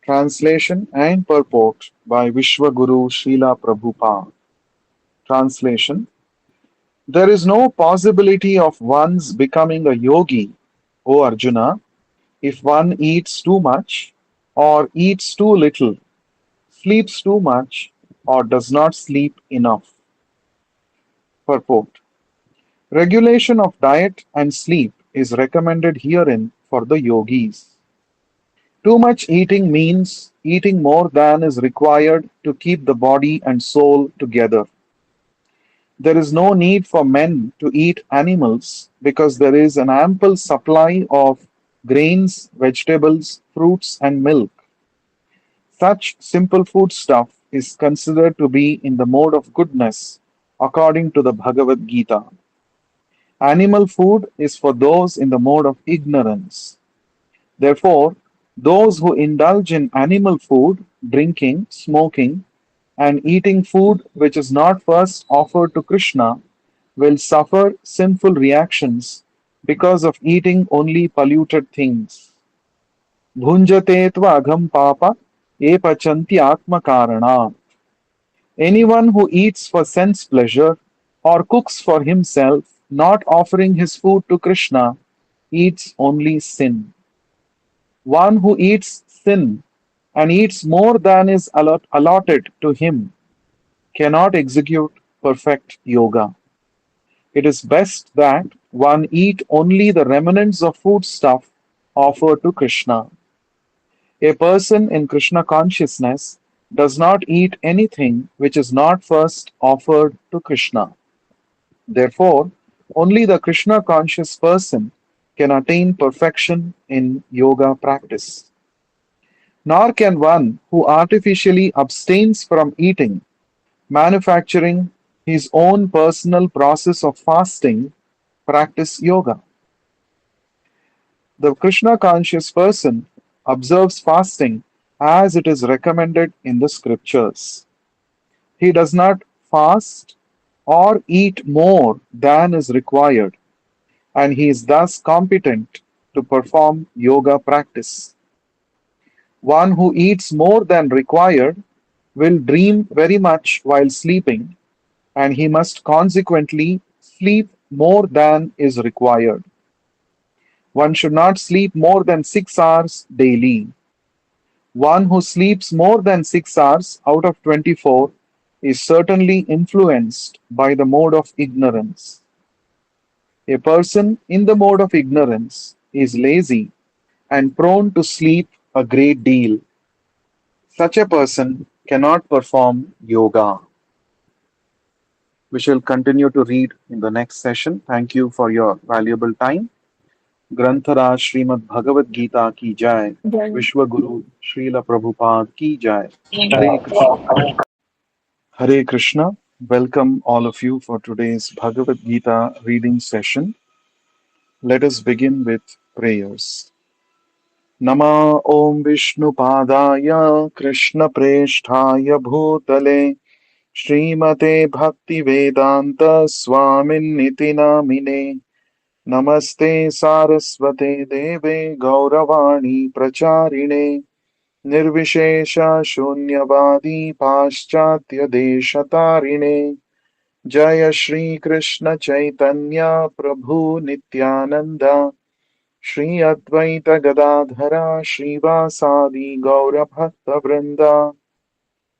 Translation and purport by Vishwaguru Srila Prabhupada. Translation. There is no possibility of one's becoming a yogi, O Arjuna, if one eats too much, or eats too little, sleeps too much, or does not sleep enough. Purport. Regulation of diet and sleep is recommended herein for the yogis. Too much eating means eating more than is required to keep the body and soul together. There is no need for men to eat animals because there is an ample supply of grains, vegetables, fruits, and milk. Such simple foodstuff is considered to be in the mode of goodness according to the Bhagavad Gita. Animal food is for those in the mode of ignorance. Therefore, those who indulge in animal food, drinking, smoking, and eating food which is not first offered to Krishna will suffer sinful reactions because of eating only polluted things. Bhunjate tvagam papa e pachanti atma karana. Anyone who eats for sense pleasure or cooks for himself, not offering his food to Krishna, eats only sin. One who eats sin and eats more than is allotted to him cannot execute perfect yoga. It is best that one eat only the remnants of foodstuff offered to Krishna. A person in Krishna consciousness does not eat anything which is not first offered to Krishna. Therefore, only the Krishna conscious person can attain perfection in yoga practice. Nor can one who artificially abstains from eating, manufacturing his own personal process of fasting, practice yoga. The Krishna conscious person observes fasting as it is recommended in the scriptures. He does not fast or eat more than is required, and he is thus competent to perform yoga practice. One who eats more than required will dream very much while sleeping, and he must consequently sleep more than is required. One should not sleep more than 6 hours daily. One who sleeps more than 6 hours out of 24 is certainly influenced by the mode of ignorance. A person in the mode of ignorance is lazy and prone to sleep a great deal. Such a person cannot perform yoga. We shall continue to read in the next session. Thank you for your valuable time. ग्रंथराज Shrimad Bhagavad Gita की जय. Then, विश्व गुरु श्रील प्रभुपाद की जय. Hare Krishna. Hare Krishna. Welcome all of you for today's Bhagavad Gita reading session. Let us begin with prayers. Nama Om Vishnu Padaya Krishna Preshthaya Bhutale Srimate Bhakti Vedanta Swamin Niti Namine Namaste Saraswate Deve Gauravani Pracharine Nirvishesha Shunyavadi Paschatya Deshatarine Jaya Shri Krishna Chaitanya Prabhu Nityananda Shri Advaita Gadadhara Srivasadi Gaura Bhakta Vrinda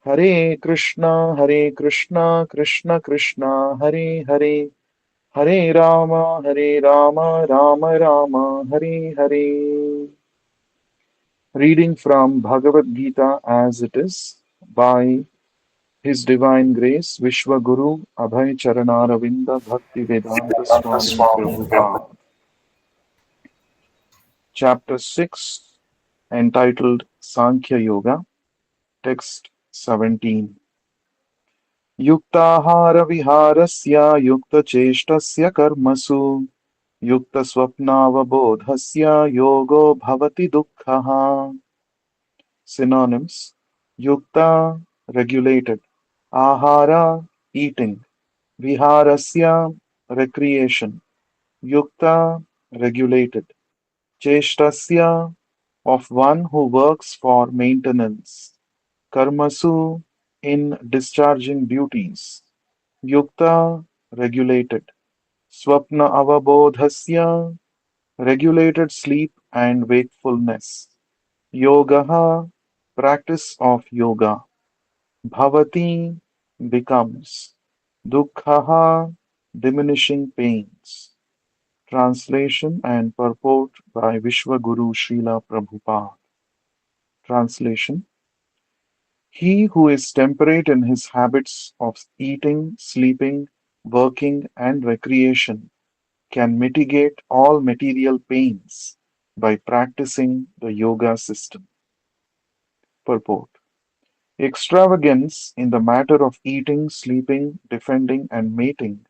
Hare Krishna Krishna Krishna Hare Hare Hare Rama Rama Rama Hare Hare. Reading from Bhagavad Gita as it is by His Divine Grace Vishwaguru Abhay Charanaravinda Bhakti Vedanta Swami Prabhupada. Chapter 6 entitled Sankhya Yoga, text 17. Yuktahara viharasya yuktacheshtasya karmasu yuktasvapnavabodhasya yogo bhavati dukkhaha. Synonyms: Yukta, regulated; Ahara, eating; Viharasya, recreation; Yukta, regulated; Cheshtasya, of one who works for maintenance; Karmasu, in discharging duties; Yukta, regulated; Swapna avabodhasya, regulated sleep and wakefulness; Yogaha, practice of yoga; Bhavati, becomes; Dukkhaha, diminishing pains. Translation and purport by Vishwaguru Srila Prabhupada. Translation: He who is temperate in his habits of eating, sleeping, working, and recreation can mitigate all material pains by practicing the yoga system. Purport: Extravagance in the matter of eating, sleeping, defending, and mating,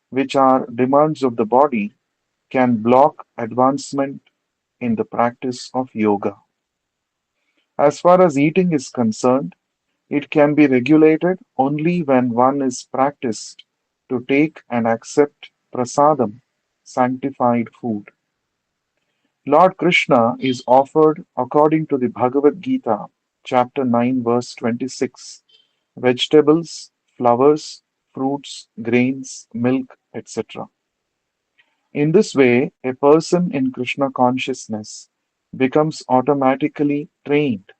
which are demands of the body, can block advancement in the practice of yoga. As far as eating is concerned, it can be regulated only when one is practiced to take and accept prasadam, sanctified food. Lord Krishna is offered according to the Bhagavad Gita, chapter 9, verse 26, vegetables, flowers, fruits, grains, milk, etc. In this way, a person in Krishna consciousness becomes automatically trained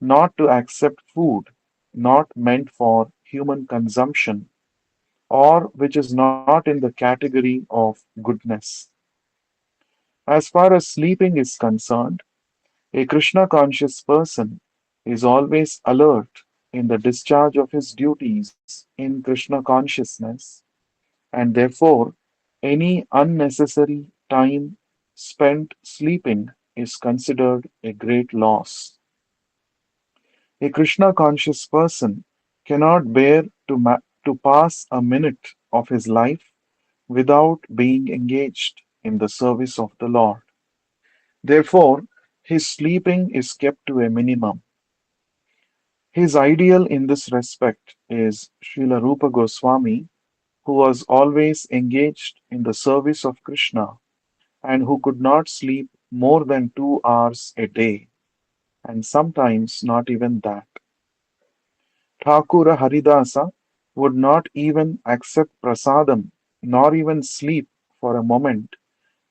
not to accept food not meant for human consumption or which is not in the category of goodness. As far as sleeping is concerned, a Krishna conscious person is always alert in the discharge of his duties in Krishna consciousness, and therefore any unnecessary time spent sleeping is considered a great loss. A Krishna conscious person cannot bear to pass a minute of his life without being engaged in the service of the Lord. Therefore, his sleeping is kept to a minimum. His ideal in this respect is Srila Rupa Goswami, who was always engaged in the service of Krishna and who could not sleep more than 2 hours a day, and sometimes not even that. Thakura Haridasa would not even accept prasadam nor even sleep for a moment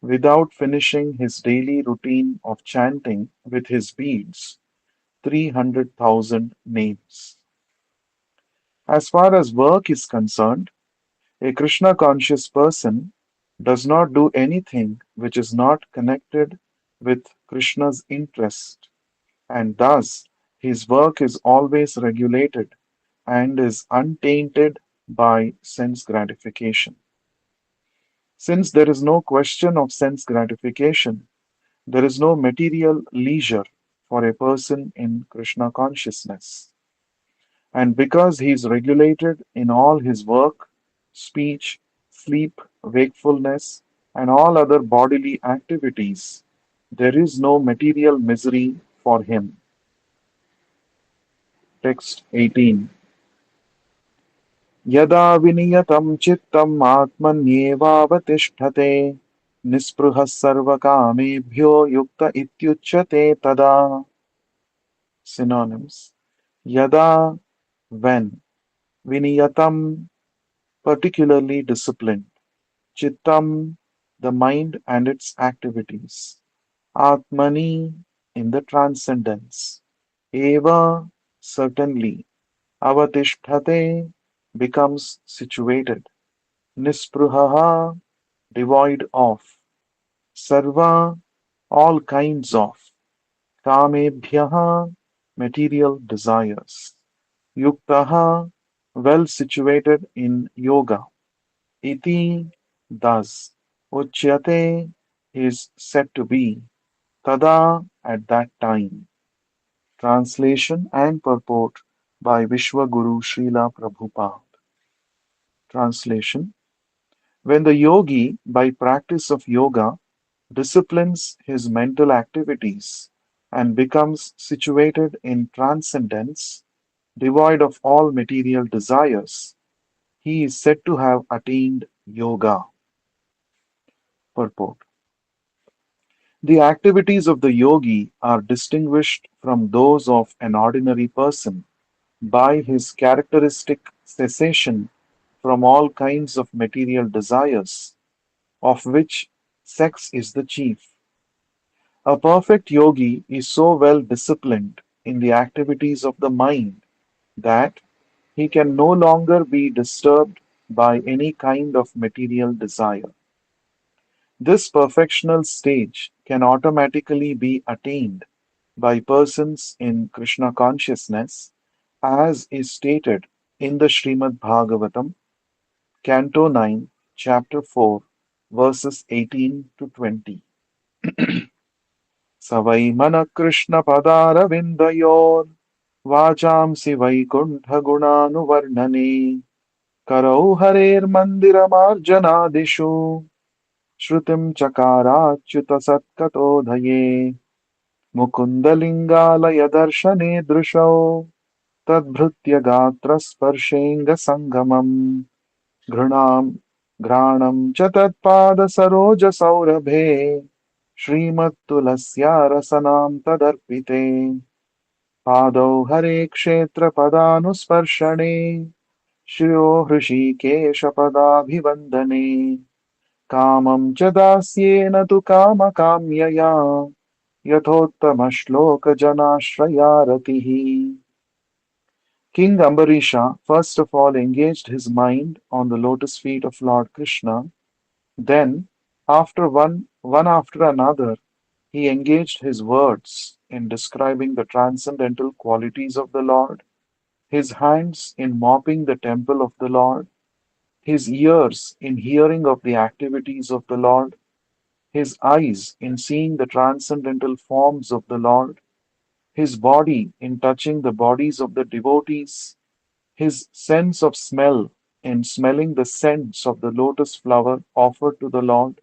without finishing his daily routine of chanting with his beads 300,000 names. As far as work is concerned, a Krishna conscious person does not do anything which is not connected with Krishna's interest, and thus his work is always regulated and is untainted by sense gratification. Since there is no question of sense gratification, there is no material leisure for a person in Krishna consciousness. And because he is regulated in all his work, speech, sleep, wakefulness, and all other bodily activities, there is no material misery for him. Text 18. यदा विनियतं चित्तम् आत्मन्येवावतिष्ठते निःस्पृहः सर्वकामेभ्यो युक्त इत्युच्यते तदा. Synonyms. Yada, when. Viniyatam, particularly disciplined. Chittam, the mind and its activities. Atmani, in the transcendence. Eva, certainly. Avatishthate, becomes situated. Nispruhaha, devoid of. Sarva, all kinds of. Kamebhyaha, material desires. Yuktaha, well situated in yoga. Iti, thus. Uchyate is said to be. Tada, at that time. Translation and purport by Vishwaguru Srila Prabhupada. Translation. When the yogi, by practice of yoga, disciplines his mental activities and becomes situated in transcendence, devoid of all material desires, he is said to have attained yoga. Purport. The activities of the yogi are distinguished from those of an ordinary person by his characteristic cessation from all kinds of material desires, of which sex is the chief. A perfect yogi is so well disciplined in the activities of the mind that he can no longer be disturbed by any kind of material desire. This perfectional stage can automatically be attained by persons in Krishna consciousness, as is stated in the Srimad Bhagavatam, Canto 9, Chapter 4, verses 18 to 20. स वै मनः कृष्णपदारविन्दयोर् वाचांसि वैकुण्ठगुणानुवर्णने करौ हरेर्मन्दिरमार्जनादिषु श्रुतिं चकाराच्युतसत्कतोदये मुकुन्दलिङ्गालयदर्शने दृशौ तद्भृत्यगात्रस्पर्शेऽङ्गसङ्गमम् घृणां घ्राणं च तत्पादसरोजसौरभे श्रीमत्तुलस्या रसनां तदर्पिते पादौ हरे क्षेत्रपदानुस्पर्शने श्रियो हृषीकेशपदाभिवन्दने कामं च दास्येन तु कामकाम्यया यथोत्तमश्लोकजनाश्रयारतिः. King Ambarisha first of all engaged his mind on the lotus feet of Lord Krishna. Then, one after another, he engaged his words in describing the transcendental qualities of the Lord, his hands in mopping the temple of the Lord, his ears in hearing of the activities of the Lord, his eyes in seeing the transcendental forms of the Lord, his body in touching the bodies of the devotees, his sense of smell in smelling the scents of the lotus flower offered to the Lord,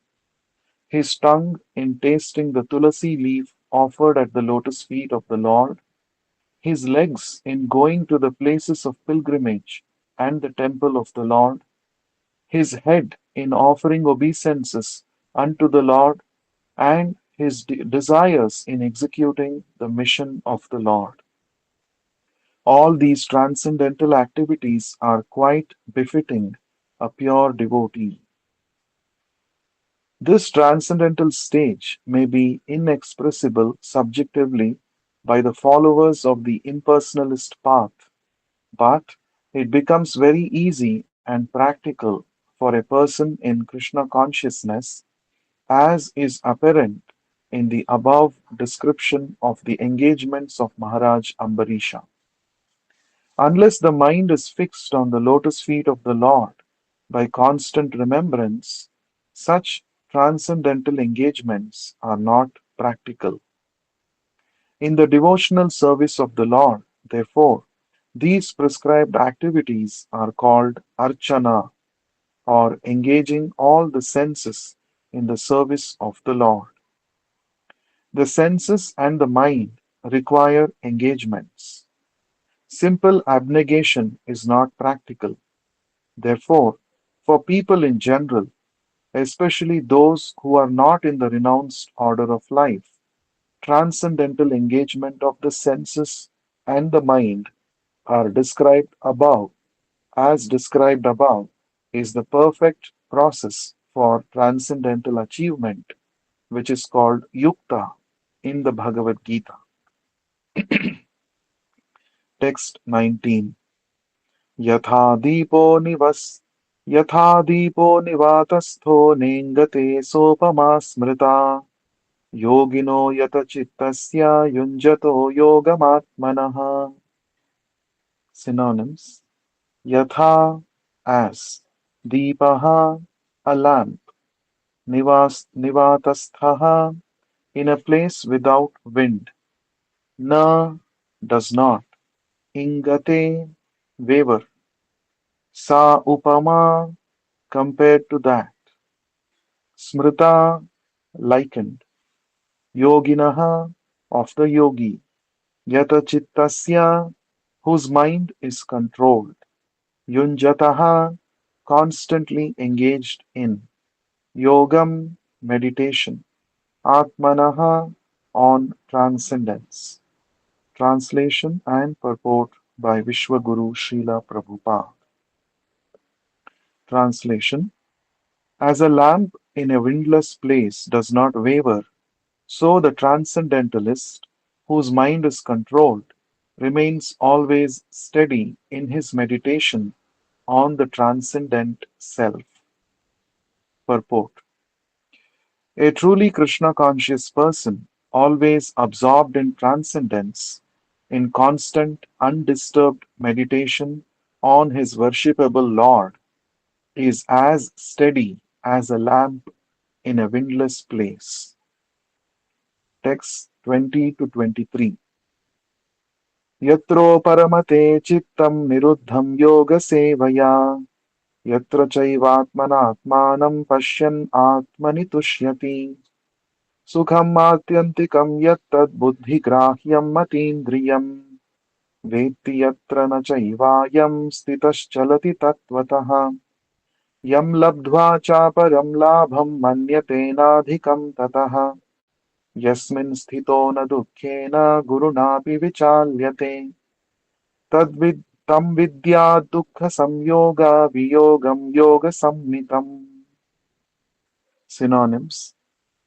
his tongue in tasting the tulasi leaf offered at the lotus feet of the Lord, his legs in going to the places of pilgrimage and the temple of the Lord, his head in offering obeisances unto the Lord, and his desires in executing the mission of the Lord. All these transcendental activities are quite befitting a pure devotee. This transcendental stage may be inexpressible subjectively by the followers of the impersonalist path, but It becomes very easy and practical for a person in Krishna consciousness, as is apparent in the above description of the engagements of Maharaj Ambarisha. Unless the mind is fixed on the lotus feet of the Lord by constant remembrance, such transcendental engagements are not practical. In the devotional service of the Lord, therefore, these prescribed activities are called archana, or engaging all the senses in the service of the Lord. The senses and the mind require engagements. Simple abnegation is not practical. Therefore, for people in general, especially those who are not in the renounced order of life, transcendental engagement of the senses and the mind are described above, as described above, is the perfect process for transcendental achievement, which is called yukta in the Bhagavad Gita. Text 19. यथा दीपो निवस् यथा दीपो निवातस्थो नेङ्गते सोपमा स्मृता योगिनो यतचित्तस्य युञ्जतो योगमात्मनः. Synonyms: Yatha, as; Deepaha, a lamp; Nivatasthaha, in a place without wind; Na, does not; Ingate, waver; Sa upama, compared to that; Smrita, likened; Yoginaha, of the yogi; Yata chittasya, whose mind is controlled; Yunjataha, constantly engaged in; Yogam, meditation; Atmanaha, on transcendence. Translation and purport by Vishwaguru Srila Prabhupada. Translation: As a lamp in a windless place does not waver, so the transcendentalist, whose mind is controlled, remains always steady in his meditation on the transcendent self. Purport: A truly Krishna conscious person, always absorbed in transcendence, in constant, undisturbed meditation on his worshipable Lord, is as steady as a lamp in a windless place. Text 20 to 23. Yatro paramate chittam niruddham yoga sevaya yatra chaivatmanatmanam pashyan atmani tushyati sukham atyantikam yattad buddhigrahyam matindriyam vetti yatra na chaivayam stitaschalati tattvataha यं लब्ध्वा चापरं लाभं मन्यतेनाधिकं ततः यस्मिन् स्थितो न दुःखेन गुरुणापि विचाल्यते तं विद्यात् दुःखसंयोग योगसंज्ञितम्. Synonyms: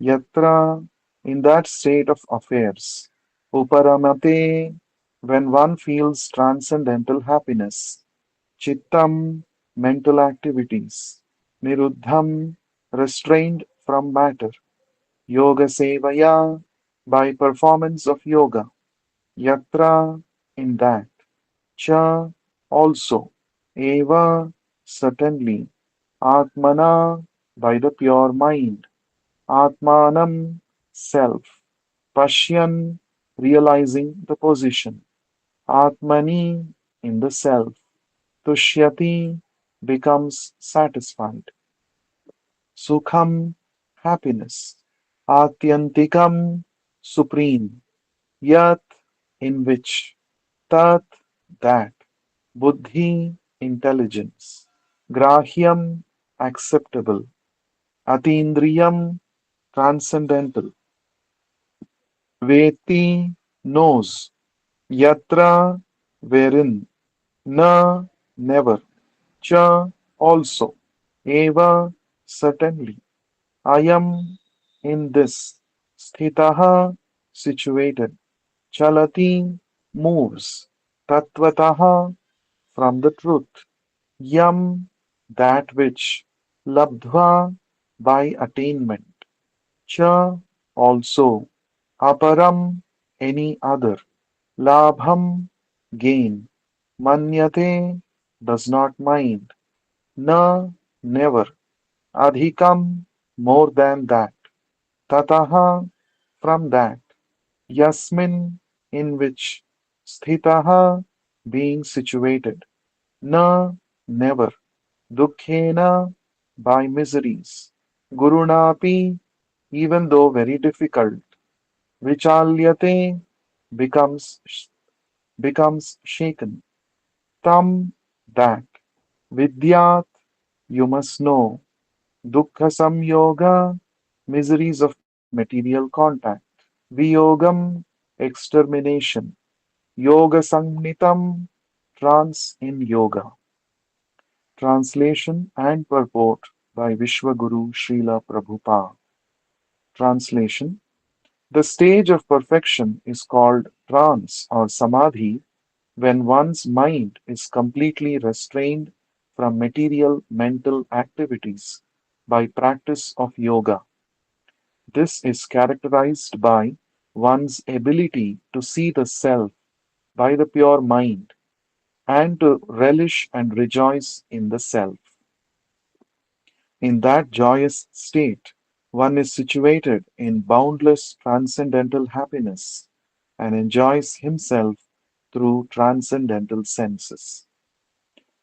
Yatra, in that state of affairs; Uparamate, when one feels transcendental happiness; Chittam, mental activities; Niruddham, restrained from matter; Yoga Sevaya, by performance of yoga; Yatra, in that; Cha, also; Eva, certainly; Atmana, by the pure mind; Atmanam, self; Pashyan, realizing the position; Atmani, in the self; Tushyati, becomes satisfied; Sukham, happiness; Atyantikam, supreme; Yat, in which; Tat, that; Buddhi, intelligence; Grahyam, acceptable; Atindriyam, transcendental; Veti, knows; Yatra, wherein; Na, never; Cha, also; Eva, certainly; Ayam, in this; Sthitaha, situated; Chalati, moves; Tattvataha, from the truth. Yam, that which, labdhva, by attainment, cha, also, aparam, any other, labham, gain, manyate, does not mind, na, never, adhikam, more than that, tataha, from that, yasmin, in which, sthitaha, being situated, na, never, dukkhena, by miseries, gurunapi, even though very difficult, vichalyate, becomes shaken, tam, that, vidyat, you must know, dukkha samyoga, miseries of material contact, viyogam, extermination, yoga samnitam, trance in yoga. Translation and purport by Vishwaguru Srila Prabhupada. Translation: the stage of perfection is called trance or samadhi when one's mind is completely restrained from material mental activities by practice of yoga. This is characterized by one's ability to see the self by the pure mind and to relish and rejoice in the self. In that joyous state, one is situated in boundless transcendental happiness and enjoys himself through transcendental senses.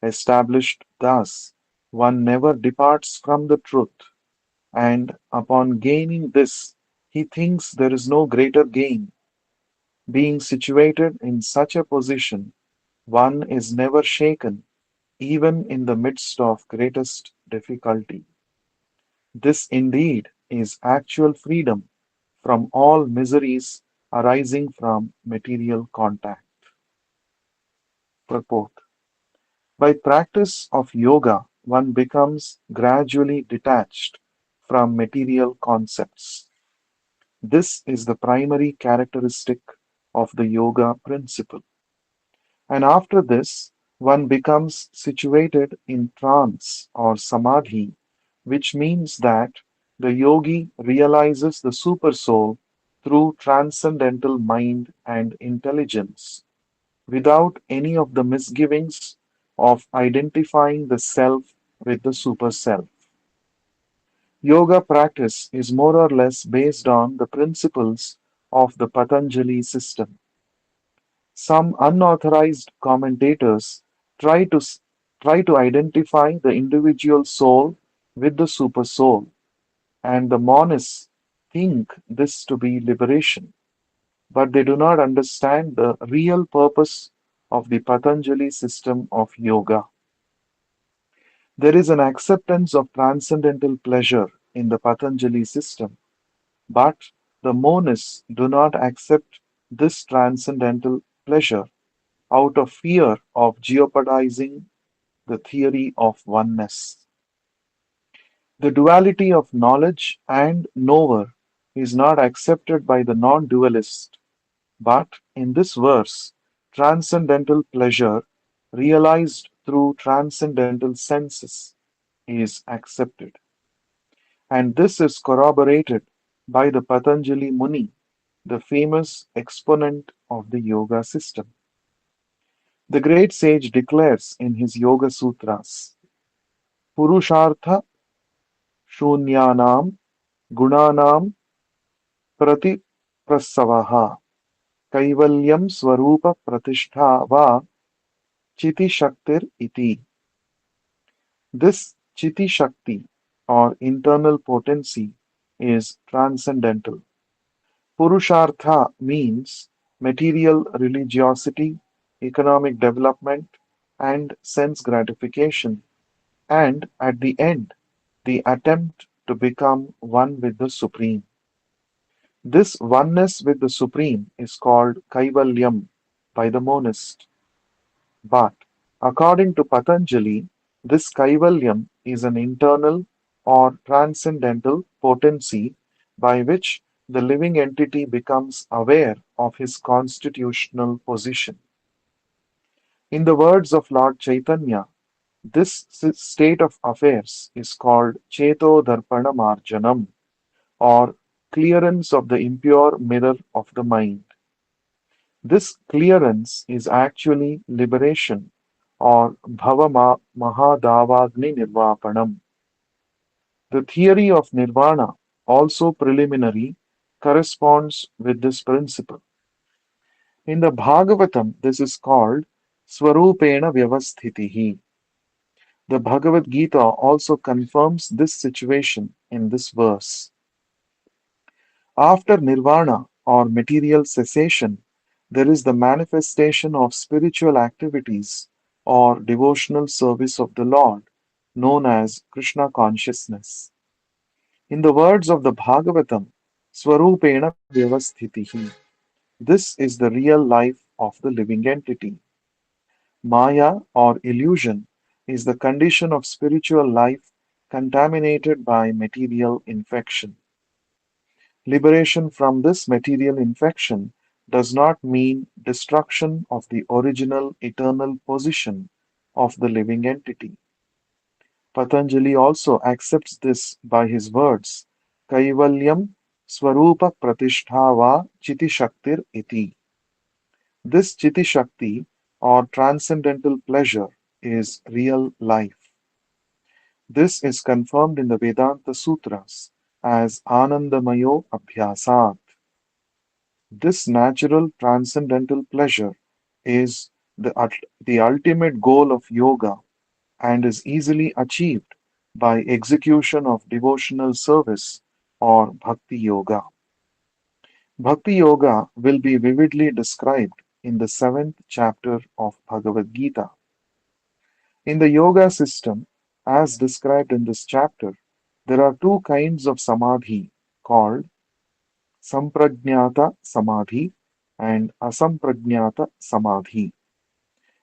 Established thus, one never departs from the truth, and upon gaining this, he thinks there is no greater gain. Being situated in such a position, one is never shaken, even in the midst of greatest difficulty. This indeed is actual freedom from all miseries arising from material contact. Purport: by practice of yoga, one becomes gradually detached from material concepts. This is the primary characteristic of the yoga principle. And after this, one becomes situated in trance or samadhi, which means that the yogi realizes the supersoul through transcendental mind and intelligence, without any of the misgivings of identifying the self with the superself. Yoga practice is more or less based on the principles of the Patanjali system. Some unauthorized commentators try to try to identify the individual soul with the supersoul, and the monists think this to be liberation, but they do not understand the real purpose of the Patanjali system of yoga. There is an acceptance of transcendental pleasure in the Patanjali system, but the monists do not accept this transcendental pleasure out of fear of jeopardizing the theory of oneness. The duality of knowledge and knower is not accepted by the non dualist, but in this verse, transcendental pleasure, realized through transcendental senses, is accepted. And this is corroborated by the Patanjali Muni, the famous exponent of the yoga system. The great sage declares in his Yoga Sutras, Purushartha Shunyanam Gunanam Pratiprasavaha Kaivalyam Swarupa Pratishtha Va Chiti Shaktir iti. This Chiti Shakti or internal potency is transcendental. Purushartha means material religiosity, economic development, and sense gratification, and at the end, the attempt to become one with the Supreme. This oneness with the Supreme is called Kaivalyam by the monist. But according to Patanjali, this Kaivalyam is an internal or transcendental potency by which the living entity becomes aware of his constitutional position. In the words of Lord Chaitanya, this state of affairs is called Cheto Darpana Marjanam, or clearance of the impure mirror of the mind. This clearance is actually liberation, or Mahadavagni Nirvapanam. The theory of nirvana, also preliminary, corresponds with this principle. In the Bhagavatam, this is called Swarupena Vyavasthitihi. The Bhagavad Gita also confirms this situation in this verse. After nirvana or material cessation, there is the manifestation of spiritual activities or devotional service of the Lord, known as Krishna consciousness. In the words of the Bhagavatam, Swarupena Vyavasthitihi. This is the real life of the living entity. Maya or illusion is the condition of spiritual life contaminated by material infection. Liberation from this material infection does not mean destruction of the original eternal position of the living entity. Patanjali also accepts this by his words, Kaivalyam Swarupa Pratishtha Chiti Shaktir iti. This Chiti Shakti or transcendental pleasure is real life. This is confirmed in the Vedanta Sutras as Anandamayo Abhyasat. This natural transcendental pleasure is the ultimate goal of yoga and is easily achieved by execution of devotional service or bhakti yoga. Bhakti yoga will be vividly described in the seventh chapter of Bhagavad Gita. In the yoga system, as described in this chapter, there are two kinds of samadhi called samprajñata samadhi and asamprajñata samadhi.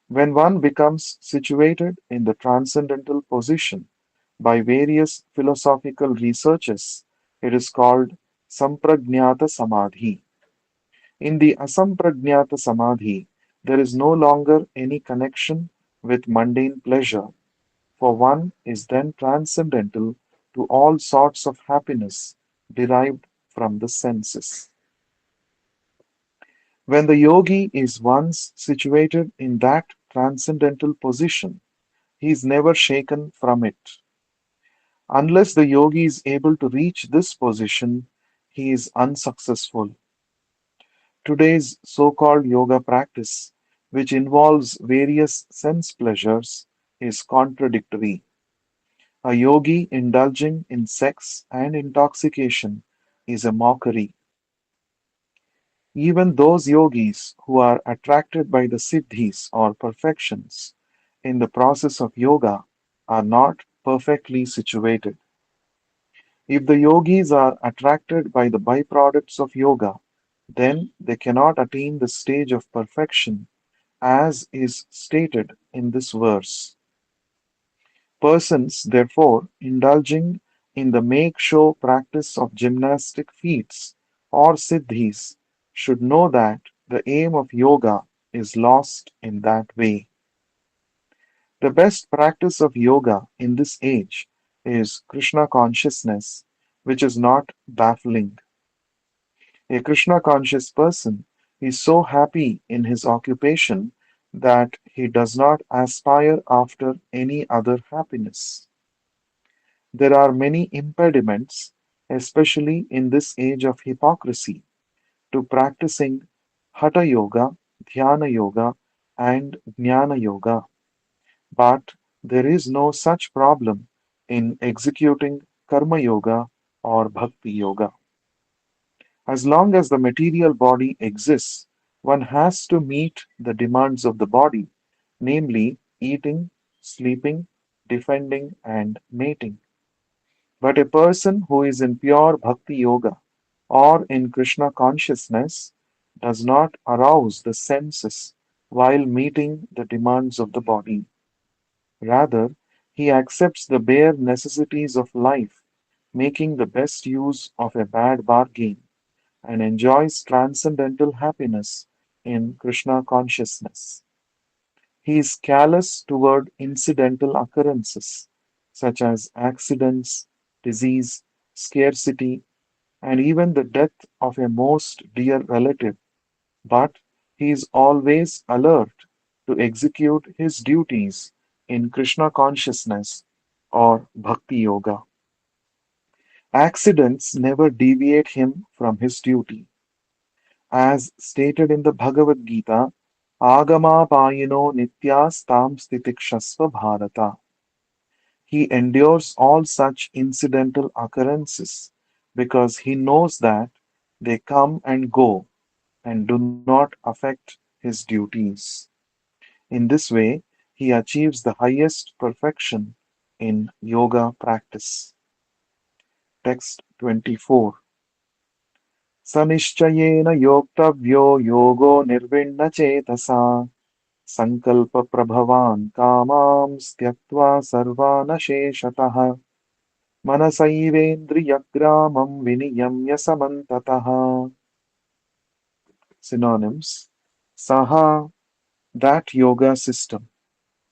When one becomes situated in the transcendental position by various philosophical researches, it is called samprajñata samadhi. In the asamprajñata samadhi, there is no longer any connection with mundane pleasure, for one is then transcendental to all sorts of happiness derived from the senses. When the yogi is once situated in that transcendental position, he is never shaken from it. Unless the yogi is able to reach this position, he is unsuccessful. Today's so-called yoga practice, which involves various sense pleasures, is contradictory. A yogi indulging in sex and intoxication is a mockery. Even those yogis who are attracted by the siddhis or perfections in the process of yoga are not perfectly situated. If the yogis are attracted by the byproducts of yoga, then they cannot attain the stage of perfection as is stated in this verse. Persons, therefore, indulging in the make-show practice of gymnastic feats or siddhis should know that the aim of yoga is lost in that way. The best practice of yoga in this age is Krishna consciousness, which is not baffling. A Krishna conscious person is so happy in his occupation that he does not aspire after any other happiness. There are many impediments, especially in this age of hypocrisy, to practicing Hatha Yoga, Dhyana Yoga, and Jnana Yoga. But there is no such problem in executing Karma Yoga or Bhakti Yoga. As long as the material body exists, one has to meet the demands of the body, namely eating, sleeping, defending, and mating. But a person who is in pure Bhakti Yoga or in Krishna consciousness does not arouse the senses while meeting the demands of the body. Rather, he accepts the bare necessities of life, making the best use of a bad bargain, and enjoys transcendental happiness in Krishna consciousness. He is callous toward incidental occurrences such as accidents, disease, scarcity, and even the death of a most dear relative, but he is always alert to execute his duties in Krishna consciousness or Bhakti Yoga. Accidents never deviate him from his duty. As stated in the Bhagavad Gita, Agama Payino Nityastam Stitikshasva Bharata. He endures all such incidental occurrences because he knows that they come and go and do not affect his duties. In this way, he achieves the highest perfection in yoga practice. Text 24. सनिश्चयेन योक्तव्यो योगो निर्विण्णचेतसा सङ्कल्पप्रभवान् कामांस् त्यक्त्वा सर्वान् शेषतः मनसैवेन्द्रियग्रामं विनियम्य समन्ततः. Synonyms: Saha, that yoga system.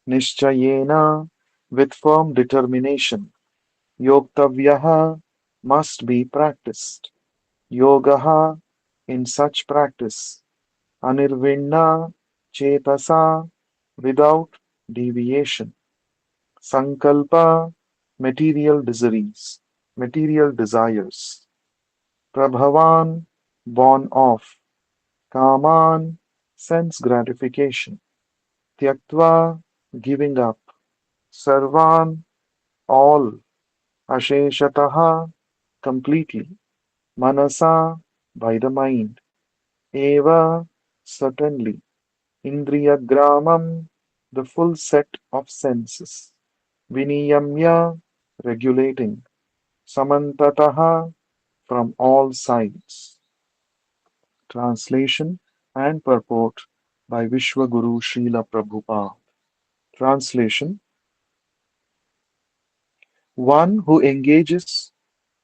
Nishchayena, with firm determination. Yoktavyaha, must be practiced. Yogaha, in such practice. Anirvinna, chetasa, without deviation. Sankalpa, material desires. Prabhavan, born of. Kaman, sense gratification. Tyaktva, giving up. Sarvan, all. Asheshataha, completely. Manasa, by the mind. Eva, certainly. Indriyagramam, the full set of senses. Viniyamya, regulating. Samantataha, from all sides. Translation and purport by Vishwaguru Srila Prabhupada. Translation: One who engages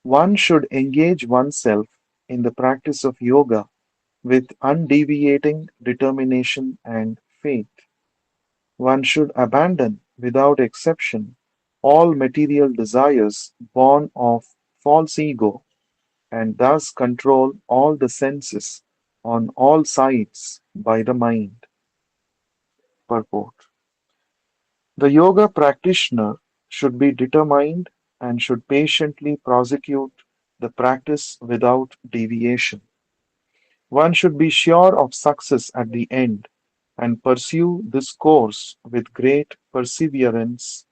One should engage oneself in the practice of yoga with undeviating determination and faith. One should abandon, without exception, all material desires born of false ego and thus control all the senses on all sides by the mind. Purport: The yoga practitioner should be determined and should patiently prosecute the practice without deviation. One should be sure of success at the end and pursue this course with great perseverance,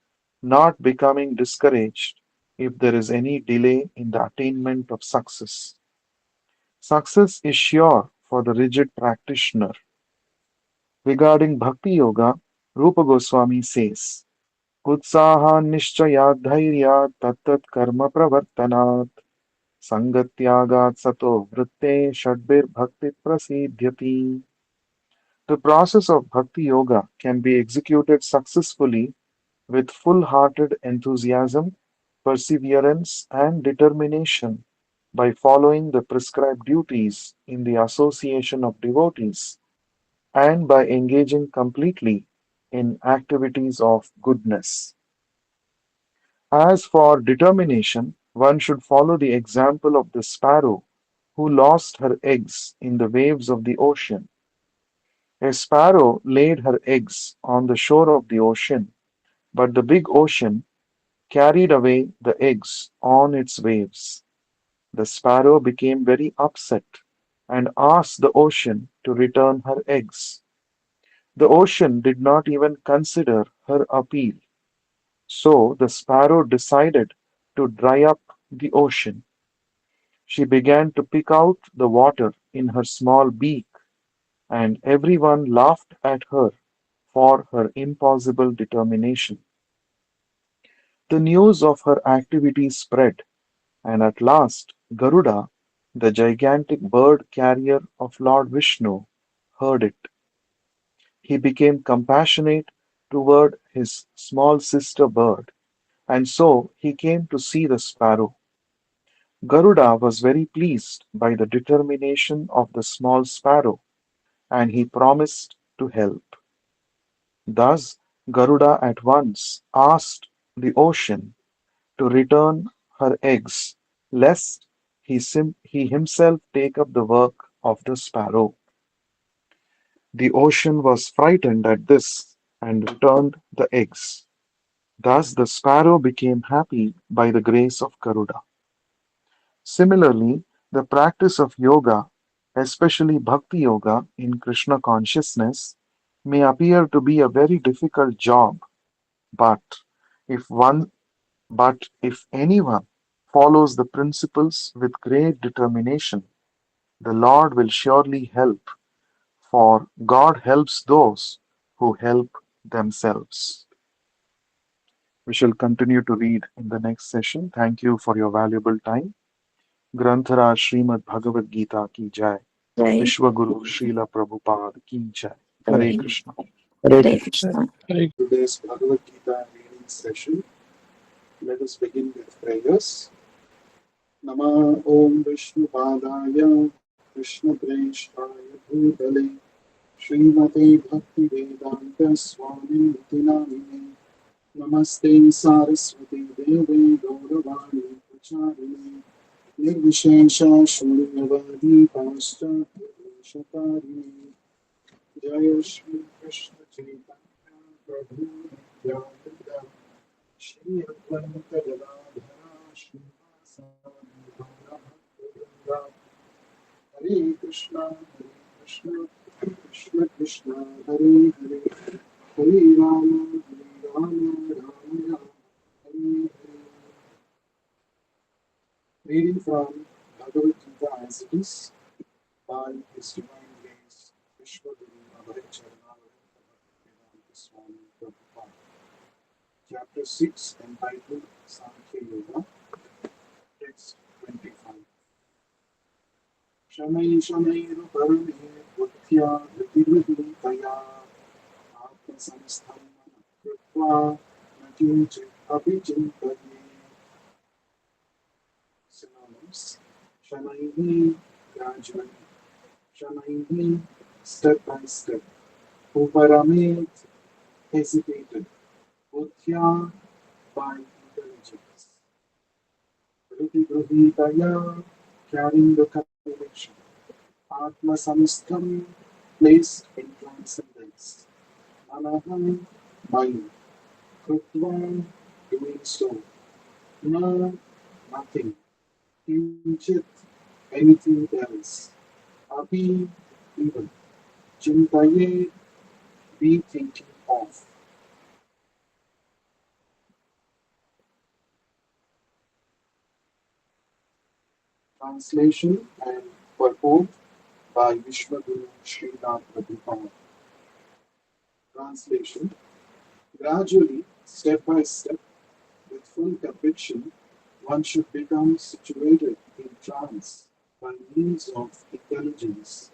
not becoming discouraged if there is any delay in the attainment of success. Success is sure for the rigid practitioner. Regarding Bhakti Yoga, Rupa Goswami says, उत्साहान्निश्चयात् धैर्यात् तत्तत् कर्म प्रवर्तनात् संगत्यागात् सतो वृत्ते षड्भिर्भक्ति प्रसीद्यति. The process of Bhakti Yoga can be executed successfully with full-hearted enthusiasm, perseverance, and determination by following the prescribed duties in the association of devotees and by engaging completely in activities of goodness. As for determination, one should follow the example of the sparrow who lost her eggs in the waves of the ocean. A sparrow laid her eggs on the shore of the ocean, but the big ocean carried away the eggs on its waves. The sparrow became very upset and asked the ocean to return her eggs. The ocean did not even consider her appeal. So the sparrow decided to dry up the ocean. She began to pick out the water in her small beak, and everyone laughed at her for her impossible determination. The news of her activity spread, and at last Garuda, the gigantic bird carrier of Lord Vishnu, heard it. He became compassionate toward his small sister bird, and so he came to see the sparrow. Garuda was very pleased by the determination of the small sparrow, and he promised to help. Thus, Garuda at once asked the ocean to return her eggs, lest he himself take up the work of the sparrow. The ocean was frightened at this and returned the eggs. Thus the sparrow became happy by the grace of Garuda. Similarly, the practice of yoga, especially bhakti yoga in Krishna consciousness, may appear to be a very difficult job, but if one but if anyone follows the principles with great determination, the Lord will surely help, for God helps those who help themselves. We shall continue to read in the next session. Thank you for your valuable time. ग्रंथराज Shrimad Bhagavad Gita की जय. Jai. विश्व गुरु श्रीला प्रभुपाद की जय. Hare Jai. Krishna. Hare Hare Krishna. Krishna. Today's Bhagavad Gita reading session. Let us begin with prayers. Nama Om Vishnu Padaya Krishna Preshthaya Bhutale Srimate Bhakti Vedanta Swami Niti Namine Namaste Saraswati Deve Gauravani Pracharini Nirvishesha Shunyavadi Paschatyarini Jaya Shri Krishna Chaitanya Prabhu Nityananda Shri Advaita Gadadhara Srivasadi Gaura Hare Krishna Krishna Krishna Hare Hare Hare Rama Rama Rama Hare Hare. Reading from Bhagavad Gita as it is by His Divine Grace Vishwaguru Bhaktivedanta Swami Prabhupada. Chapter 6 entitled Sankhya Yoga, text 25. Shanai Shanairu Parame Buddhya Dhritivrihi Taya Atma Samstham Krutva Nakinchit Abhichintanye. Synonyms: Shanaihi, gradually. Shanaihi, step by step. Uparamit, hesitated. Buddhya, by intelligence. Dhritivrihi carrying the conviction. Atma Samstham, placed in transcendence. Manaha, mind. Krutva, doing so. Na, nothing. Kinchit, anything else. Api, even. Chintaye, be thinking of. Translation and purport by Vishwaguru Srila Prabhupada. Translation: gradually, step by step, with full conviction, one should become situated in trance by means of intelligence,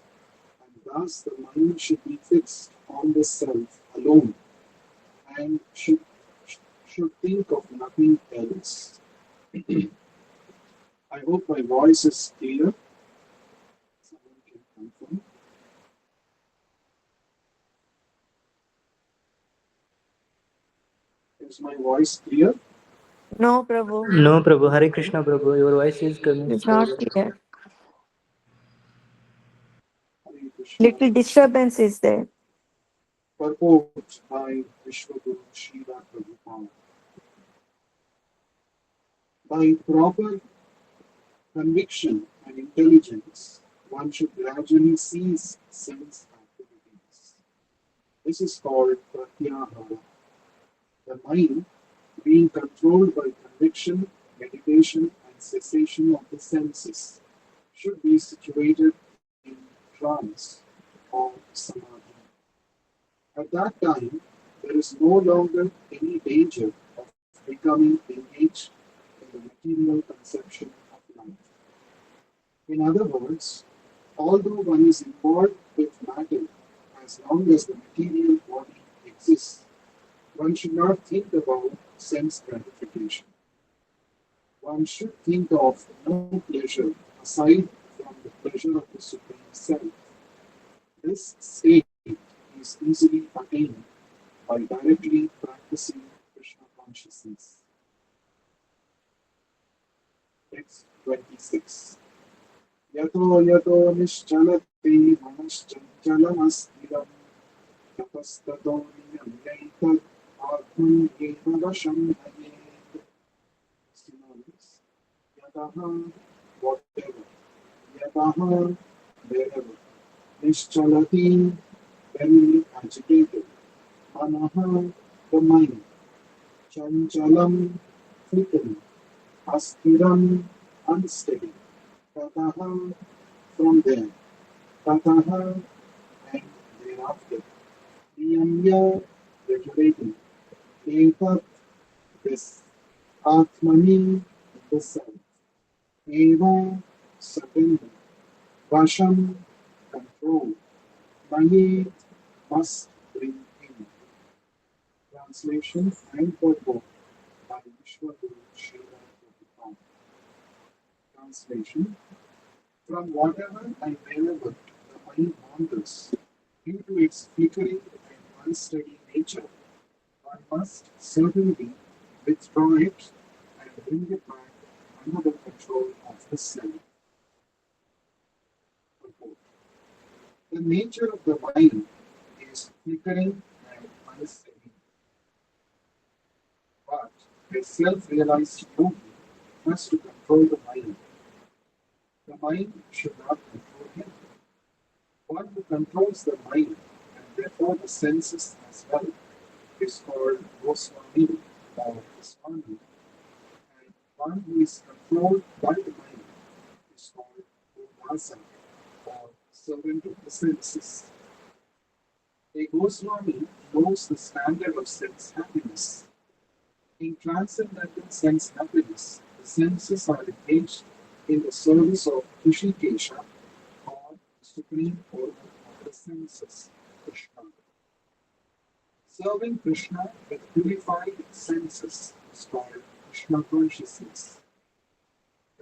and thus the mind should be fixed on the self alone and should think of nothing else. I hope my voice is clear. Someone can confirm. Is my voice clear? No, Prabhu. No, Prabhu. Hare Krishna, Prabhu. Your voice is coming It's slow. not clear. Hare Krishna. Little disturbance is there. Purport by Vishwaguru Srila Prabhupada. By proper conviction and intelligence, one should gradually cease sense activities. This is called pratyahara. The mind, being controlled by conviction, meditation, and cessation of the senses, should be situated in trance or samadhi. At that time, there is no longer any danger of becoming engaged in the material conception of life. In other words, although one is involved with matter as long as the material body exists, one should not think about sense gratification. One should think of no pleasure aside from the pleasure of the Supreme Self. This state is easily attained by directly practicing Krishna consciousness. Text 26. Yato yato nischalati manaschanchalamastiram tapastato niyamyaitat atman eva vasham ayet. Synonyms. Yataha, whatever. Yataha, wherever. Nischalati, very agitated. Manaha, the mind. Chanchalam, flickering. Astiram, unsteady. Tataha, from there. Tataha, and thereafter. Niyamya, regulating. Etat, this. Atmani, the self. Eva, certainly. Vasham, control. Mahi, must bring in. Translation and purport by Vishwaguru Srila Prabhupada. Translation. From whatever and wherever the mind wanders, due to its flickering and unsteady nature, one must certainly withdraw it and bring it back under the control of the self. Purport. The nature of the mind is flickering and unsteady, but a self-realized yogi has to control the mind. The mind should not control him. One who controls the mind and therefore the senses as well is called Goswami or Swami, and one who is controlled by the mind is called Gopasa or servant of the senses. A Goswami knows the standard of sense happiness. In transcendental sense happiness, the senses are engaged in the service of Rishikesha or the supreme organ of the senses, Krishna. Serving Krishna with purified senses is called Krishna consciousness.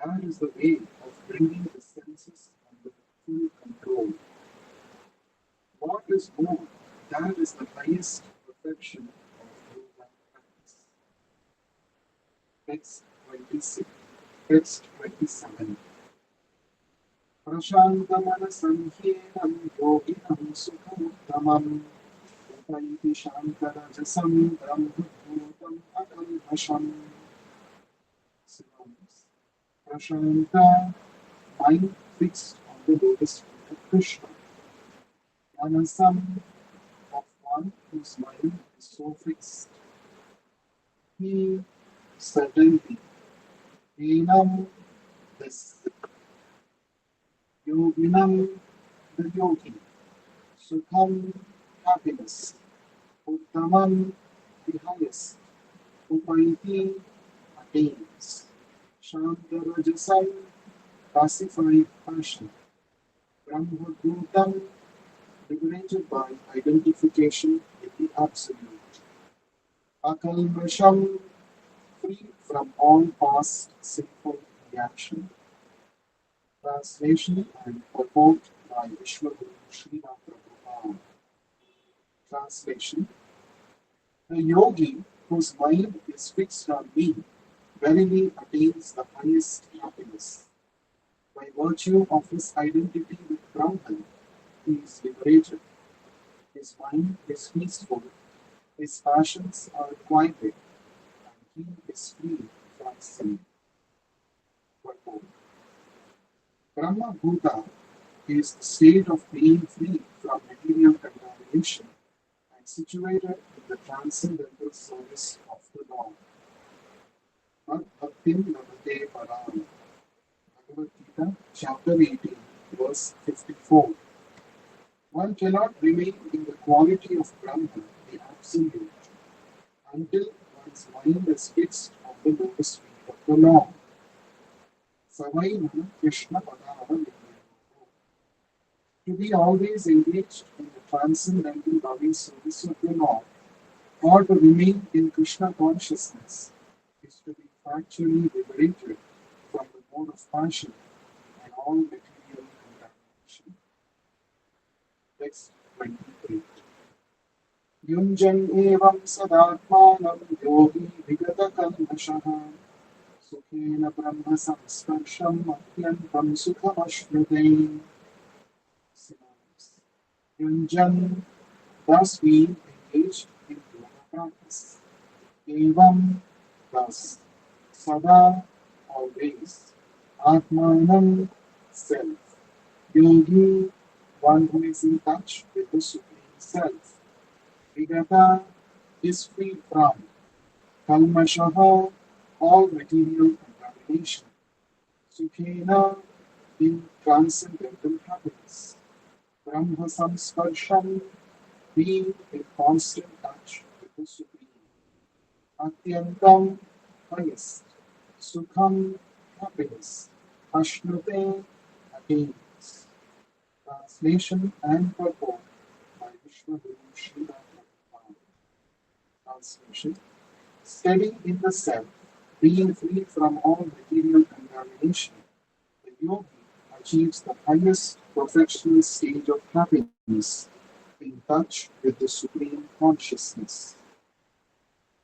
That is the way of bringing the senses under full control. What is more, that is the highest perfection of yoga practice. Text 26. Text 27. Prashantamanasam yoginam sukhamuttamam upayiti shantarajasam brahmabhutam akalmasham. Synonyms. Prashanta, mind fixed on the lotus feet of Krishna. Manasam, of one whose mind is so fixed. He, certainly. Enam, this. Yoginam, the yogi. Sukham, happiness. Uttamam, the highest. Upaiti, attains. Shantarajasam, pacified passion. Brahmabhutam, liberated by identification with the Absolute. Akalmasham, free from all past sinful reaction. Translation and purport by Vishwaguru Srila Prabhupada. Translation. The yogi whose mind is fixed on me verily attains the highest happiness. By virtue of his identity with Brahman, he is liberated. His mind is peaceful, his passions are quieted, and he is free from sin. Purport. Brahma Bhuta is the state of being free from material contamination and situated in the transcendental service of the Lord. Mad Bhaktim Navate Param. Bhagavad Gita, chapter 18, verse 54. One cannot remain in the quality of Brahman, the Absolute, until one's mind is fixed on the lotus feet of the Lord. Savaina Krishna Padava. To be always engaged in the transcendental loving service of the Lord, or to remain in Krishna consciousness, is to be factually liberated from the mode of passion and all material contamination. Text 23. युञ्जन् एवं सदात्मानं योगी विगतकल्मषः सुखेन ब्रह्म संस्पर्शम् अत्यन्तं सुखमश्नुते Yunjan, thus being engaged in yoga practice. Evam, thus, sada, always. Atmanam, self. Yogi, one who is in touch with the Supreme Self. Vigata is free from kalmashaha, all material contamination. Sukhena, in transcendental happiness. Brahma samsparsham, being in constant touch with the Supreme. Atyantam, highest. Sukham, happiness. Ashnute, attains. Translation and purport by Vishwaguru Srila Prabhupada. Translation: steady in the self, being free from all material contamination, the yogi achieves the highest perfectional stage of happiness in touch with the supreme consciousness.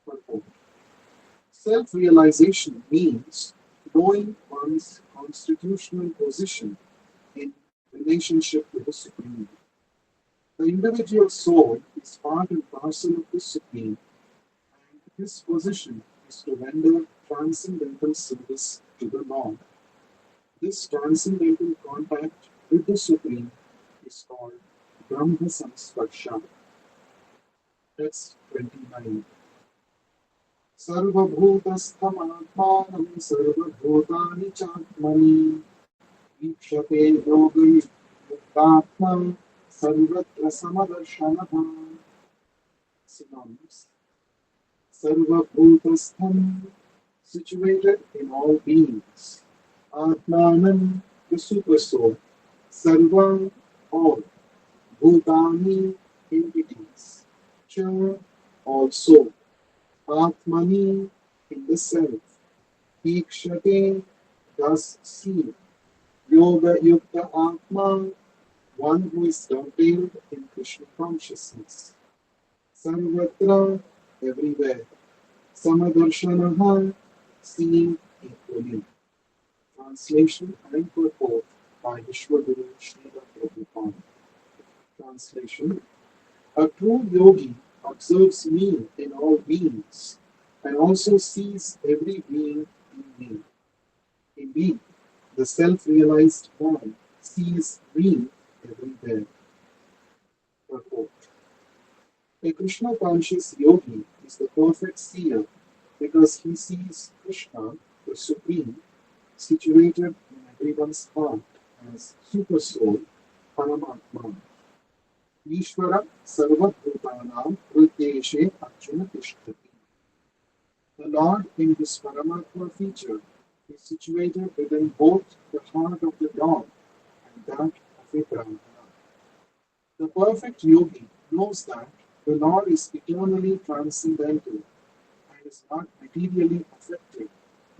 Purport: self-realization means knowing one's constitutional position in relationship with the Supreme. The individual soul is part and parcel of the Supreme, and his position is to render transcendental service to the Lord. This transcendental contact with the Supreme is called Brahma Samsparsha. Text 29. सर्वभूतस्थमात्मानं सर्वभूतानि चात्मनि ईक्षते योगयुक्तात्मा सर्वत्र समदर्शनः. Synonyms: सर्वभूतस्थं, situated in all beings. Atmanam, the super soul. Sarva, all. Bhutani, entities. Cha, also. Atmani, in the self. Ikshate, thus see. Yoga Yukta Atma, one who is dovetailed in Krishna consciousness. Sarvatra, everywhere. Samadarshanaha, seeing equally. Translation and purport by Vishwaguru Srila Prabhupada. Translation: a true yogi observes me in all beings and also sees every being in me. Indeed, the self-realized one sees me everywhere. Purport: a Krishna-conscious yogi is the perfect seer because he sees Krishna, the Supreme, situated in everyone's heart as Super Soul, Paramatma. Ishvara Sarvabhutanam Hrideshe Arjuna Tishtati. The Lord in his Paramatma feature is situated within both the heart of the dog and that of a Brahmana. The perfect yogi knows that the Lord is eternally transcendental and is not materially affected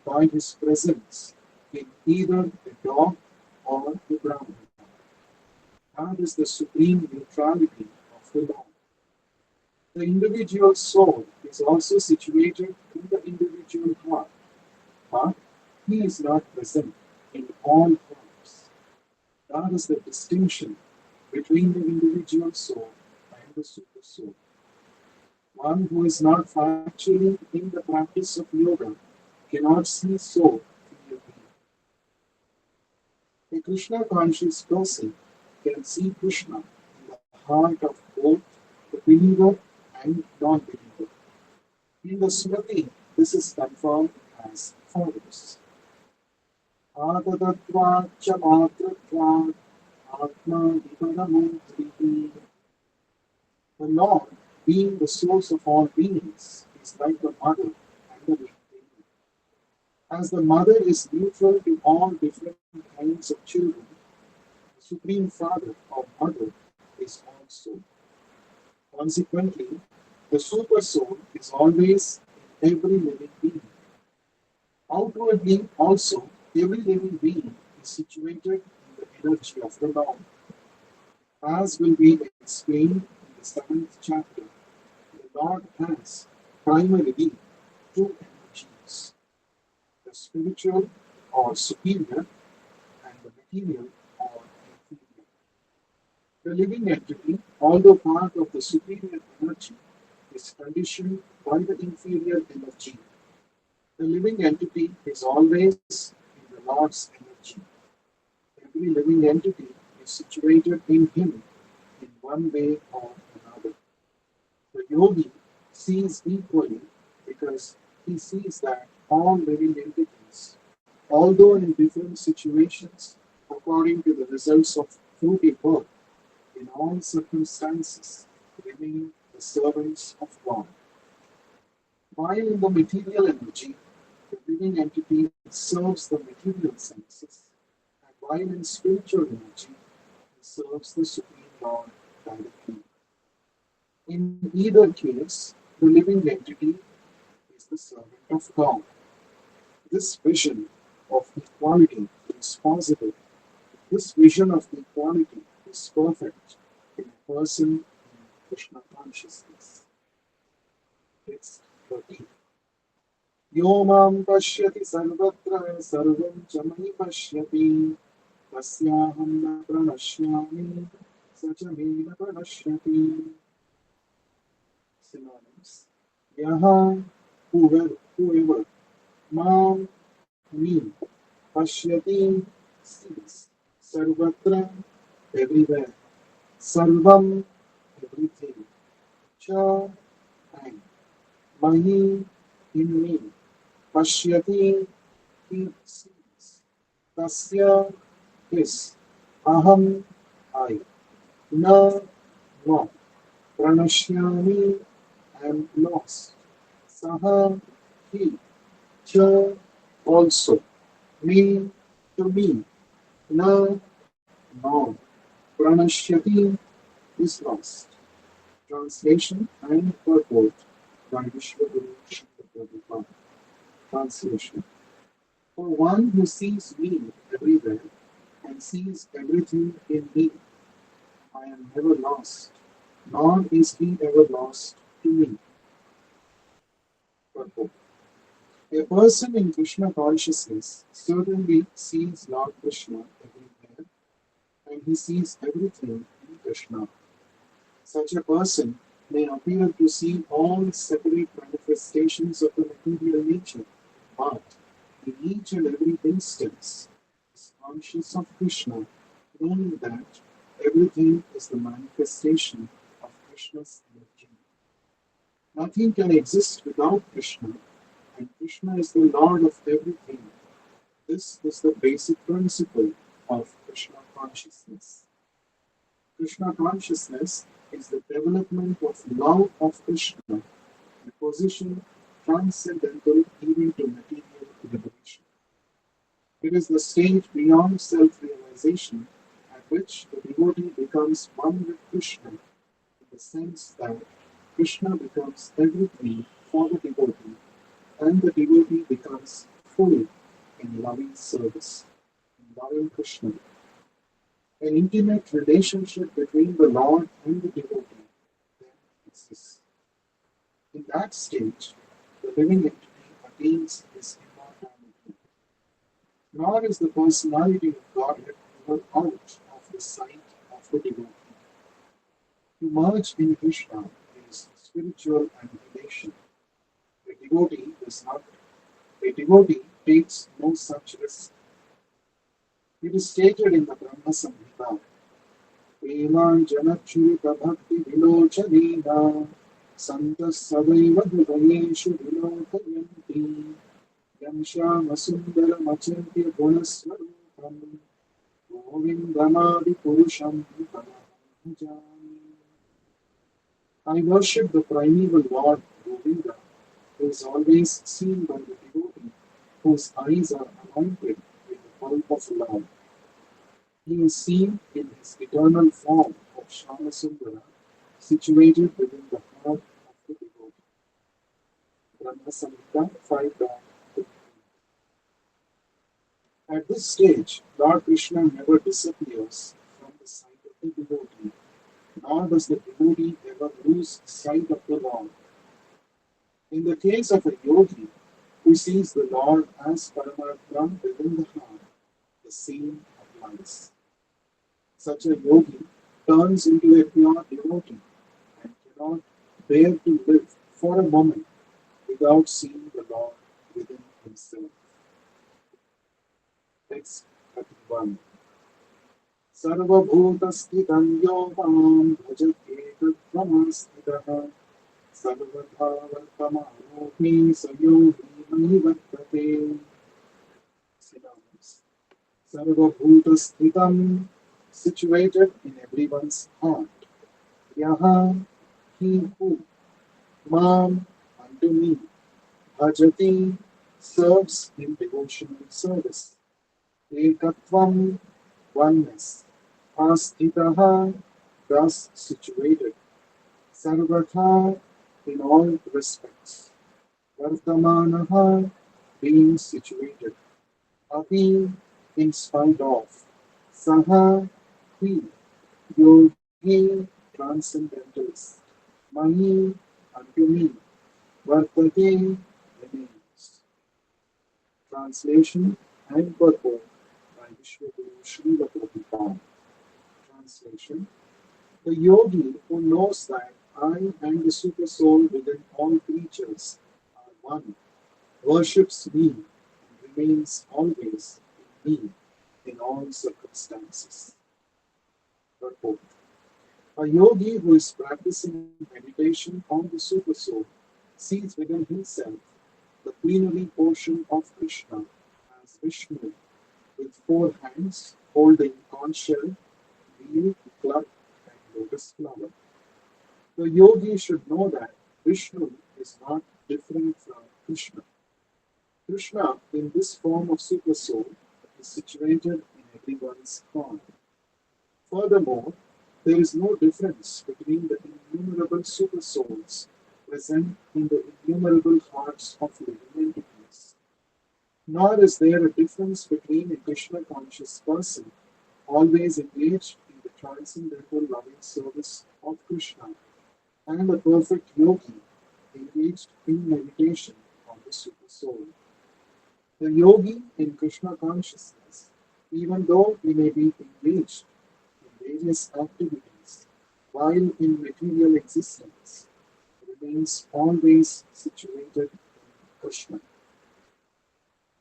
by his presence in either the dog or the Brahmana. That is the supreme neutrality of the Lord. The individual soul is also situated in the individual heart, but he is not present in all forms. That is the distinction between the individual soul and the super soul. One who is not factually in the practice of yoga cannot see soul clearly. A Krishna conscious person can see Krishna in the heart of both the believer and non-believer. In the Smriti, this is confirmed as follows: Ātatattvāt ca mātratvāt ātmā viparamudrihi. The Lord, being the source of all beings, is like the mother and the baby. As the mother is neutral to all different kinds of children, the Supreme Father or Mother is also. Consequently, the Super Soul is always in every living being. Outwardly, also, every living being is situated in the energy of the Lord. As will be explained in the 7th chapter, Lord has primarily two energies, the spiritual or superior and the material or inferior. The living entity, although part of the superior energy, is conditioned by the inferior energy. The living entity is always in the Lord's energy. Every living entity is situated in Him in one way or another. The yogi sees equally because he sees that all living entities, although in different situations, according to the results of fruity birth, in all circumstances, remain the servants of God. While in the material energy, the living entity serves the material senses, and while in spiritual energy, he serves the Supreme Lord directly. In either case, the living entity is the servant of God. This vision of equality is possible. This vision of equality is perfect in a person in Krishna consciousness. Text 13. यो मां पश्यति सर्वत्र सर्वं च मयि पश्यति तस्याहं न प्रणश्यामि स च मे न प्रणश्यति. Synonyms. Yaha, whoever, mam, me, pashyati, sees, sarvatra, everywhere, sarvam, everything, cha, and mahi, in me, pashyati, he sees, tasya, his, aham, I, na, no, pranashyami, am lost. Saha, he, cha, also, me, to me, na, no, pranashyati, is lost. Translation and purport by Vishwaguru Srila Prabhupada. Translation. For one who sees me everywhere and sees everything in me, I am never lost, nor is he ever lost to me. Purport. A person in Krishna consciousness certainly sees Lord Krishna everywhere and he sees everything in Krishna. Such a person may appear to see all separate manifestations of the material nature, but in each and every instance is conscious of Krishna, knowing that everything is the manifestation of Krishna's energy. Nothing can exist without Krishna, and Krishna is the Lord of everything. This is the basic principle of Krishna consciousness. Krishna consciousness is the development of love of Krishna, a position transcendental even to material liberation. It is the stage beyond self-realization at which the devotee becomes one with Krishna in the sense that Krishna becomes everything for the devotee and the devotee becomes full in loving service, in loving Krishna. An intimate relationship between the Lord and the devotee then exists. In that stage, the living entity attains his immortality. Nor is the personality of Godhead ever out of the sight of the devotee. To merge in Krishna is spiritual annihilation. A devotee does not. A devotee takes no such risk. It is stated in the Brahma Samhita. प्रेमाञ्जनच्युतभक्तिविलोचनेन सन्तः सदैव हृदयेषु विलोकयन्ति यं श्यामसुन्दरमचिन्त्य गुणस्वरूपं गोविन्दमादिपुरुषं परमं भजामि. I worship the primeval Lord Govinda, who is always seen by the devotee, whose eyes are anointed with the pulp of love. He is seen in his eternal form of Shyamasundara, situated within the heart of the devotee. Brahma Samhita 5.15. At this stage, Lord Krishna never disappears from the sight of the devotee, nor does the devotee ever lose sight of the Lord. In the case of a yogi who sees the Lord as Paramatma within the heart, the same applies. Such a yogi turns into a pure devotee and cannot bear to live for a moment without seeing the Lord within himself. Text 31. सर्वभूतस्थितं यो मां भजत्येतत्त्वमास्थितः सर्वथा वर्तमानोऽपि स योगी मयि वर्तते. Synonyms. Sarvabhutasthhitam, situated in everyone's heart. Yaha, he who, mam, unto me, bhajati, serves in devotional service. Ekatvam, oneness. Asthitaha, thus situated. Sarvatha, in all respects. Vartamanaha, being situated. Api, in spite of. Saha, he, yogi, transcendentalist. Mahi, unto me. Vartate, remains. Translation and purport by Vishwaguru Srila Prabhupada. Translation. The yogi who knows that I and the super soul within all creatures are one, worships me and remains always in me in all circumstances. Purport. A yogi who is practicing meditation on the super soul sees within himself the plenary portion of Krishna as Vishnu with four hands holding conch shell, wheel, club, and lotus flower. The yogi should know that Vishnu is not different from Krishna. Krishna, in this form of super soul, is situated in everyone's heart. Furthermore, there is no difference between the innumerable super souls present in the innumerable hearts of living entities. Nor is there a difference between a Krishna conscious person always engaged in the transcendental loving service of Krishna and a perfect yogi engaged in meditation on the super soul. The yogi in Krishna consciousness, even though he may be engaged in various activities while in material existence, remains always situated in Krishna.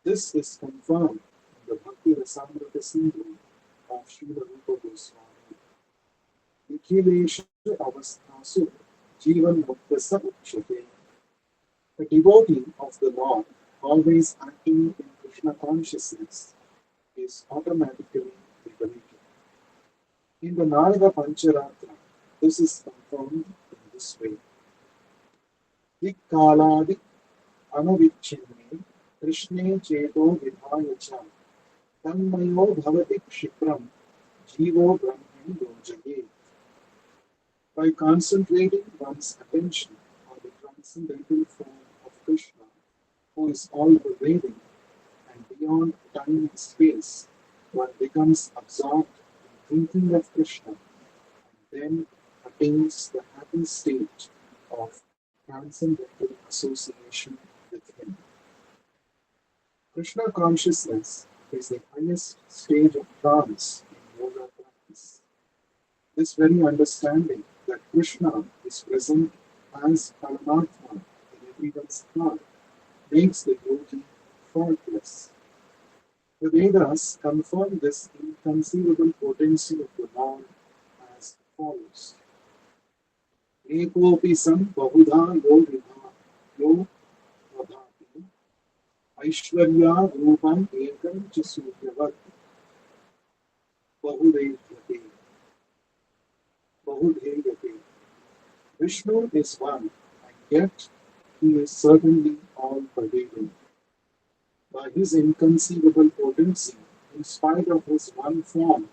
This is confirmed in the Bhakti Rasamrita Sindhu of Srila Rupa Goswami. Nikhilesha avasthasu jivan muktasa uchyate. A devotee of the Lord, always acting in Krishna consciousness, is automatically liberated. In the Narada Pancharatra, this is confirmed in this way. Dikkaladik anavichinne Krishne cheto vidhaya cha tanmayo bhavati kshipram jivo brahmani yojage. By concentrating one's attention on the transcendental form of Krishna, who is all-pervading and beyond time and space, one becomes absorbed in thinking of Krishna and then attains the happy state of transcendental association with him. Krishna consciousness is the highest stage of trance in yoga practice. This very understanding that Krishna is present as Paramatma in everyone's heart makes the yogi faultless. The Vedas confirm this inconceivable potency of the Lord as follows. Ekopi san bahudha yo vadhati aishwarya rupam ekam cha suryavat bahudeyate bahudeyate. Vishnu is one, and yet he is certainly all-pervading. By his inconceivable potency, in spite of his one form,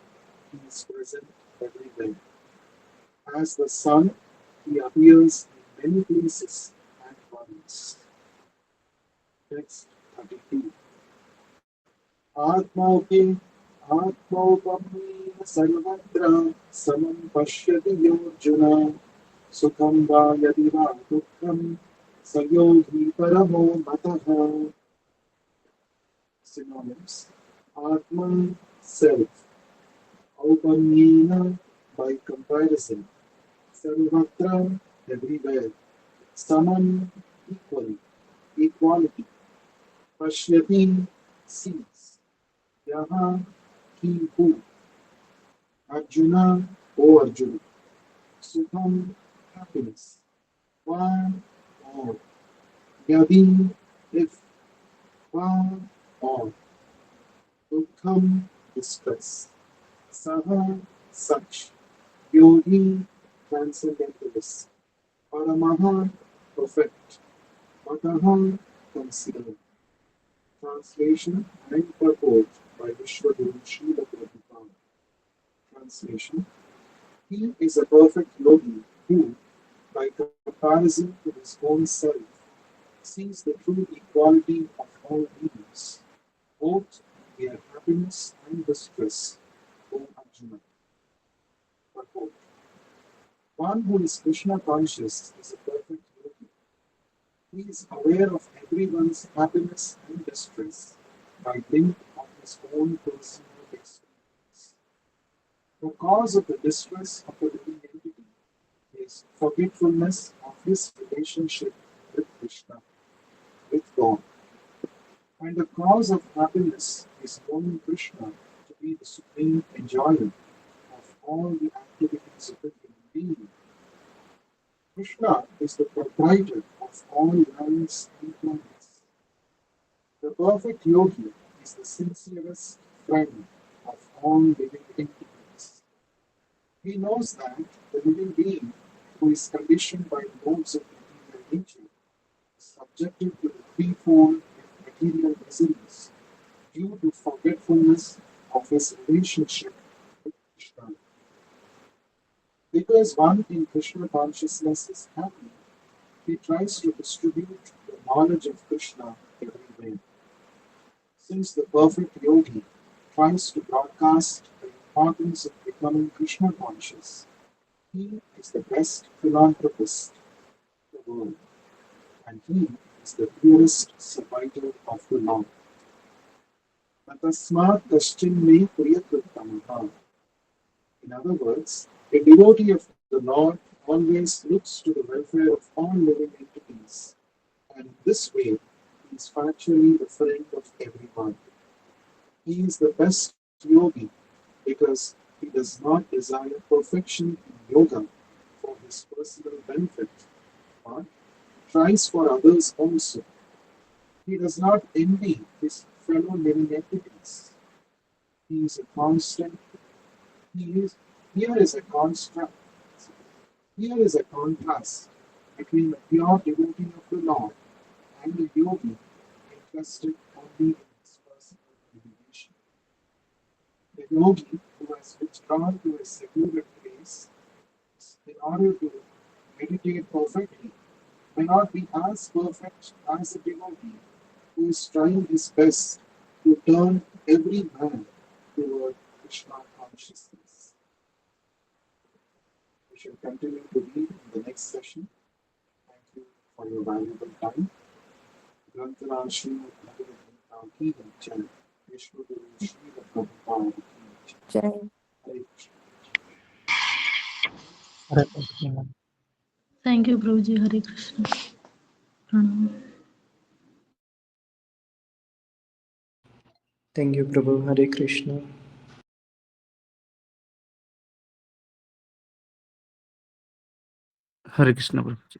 he is present everywhere. As the sun, he appears in many places at once. Text 32. Atmauke Atmaupamena Sarvatra Samam Pashyati Yorjuna Sukham va yadi va dukkham Sayogi Paramo Mataha. Synonyms: Atman, self. Aupanyena, by comparison. Sarvatra, everywhere. Saman, equally. Equality. Pashyati, sees. Yaha, he who. Arjuna, O Arjuna. Sukham, happiness. Va, or. Yadi, if. Va, or. Dukkham, distress. Saha, such. Yogi, transcendentalist. Paramaha, perfect. Mataha, considered. Translation and purport by Vishwaguru Srila Prabhupada. Translation: He is a perfect yogi who, by comparison to his own self, sees the true equality of all beings, both their happiness and distress. O Arjuna. Purport: One who is Krishna conscious is a perfect yogi. He is aware of everyone's happiness and distress by dint of his own personal experience. The cause of the distress of a living entity is forgetfulness of his relationship with Krishna, with God. And the cause of happiness is knowing Krishna to be the supreme enjoyer of all the activities of a human being. Krishna is the proprietor of all lands and planets. The perfect yogi is the sincerest friend of all living entities. He knows that the living being who is conditioned by the modes of material nature is subjected to the threefold material miseries due to forgetfulness of his relationship with Krishna. Because one in Krishna consciousness is happy, he tries to distribute the knowledge of Krishna everywhere. Since the perfect yogi tries to broadcast the importance of becoming Krishna conscious, he is the best philanthropist in the world, and he is the purest servitor of the Lord. Tasmat kaschin me priyakritamaha. In other words, a devotee of the Lord always looks to the welfare of all living entities, and this way he is factually the friend of everyone. He is the best yogi because he does not desire perfection in yoga for his personal benefit, but tries for others also. He does not envy his fellow living entities. He is a constant. He is here is a construct. Here is a contrast between the pure devotee of the Lord and the yogi interested only in his personal elevation. The yogi who has withdrawn to a secluded place in order to meditate perfectly may not be as perfect as a devotee who is trying his best to turn every man toward Krishna consciousness. We shall continue to read in the next session. Thank you for your valuable time. Grantara Srimad Bhagavad Gita Ki Jai. Vishwaguru Srila Prabhupada Ki Jai. Jai. Hare Krishna. Hare Krishna. Thank you, Prabhuji. Hare Krishna. Pranam. Thank you, Prabhu. Hare Krishna. Hare Krishna, Prabhuji.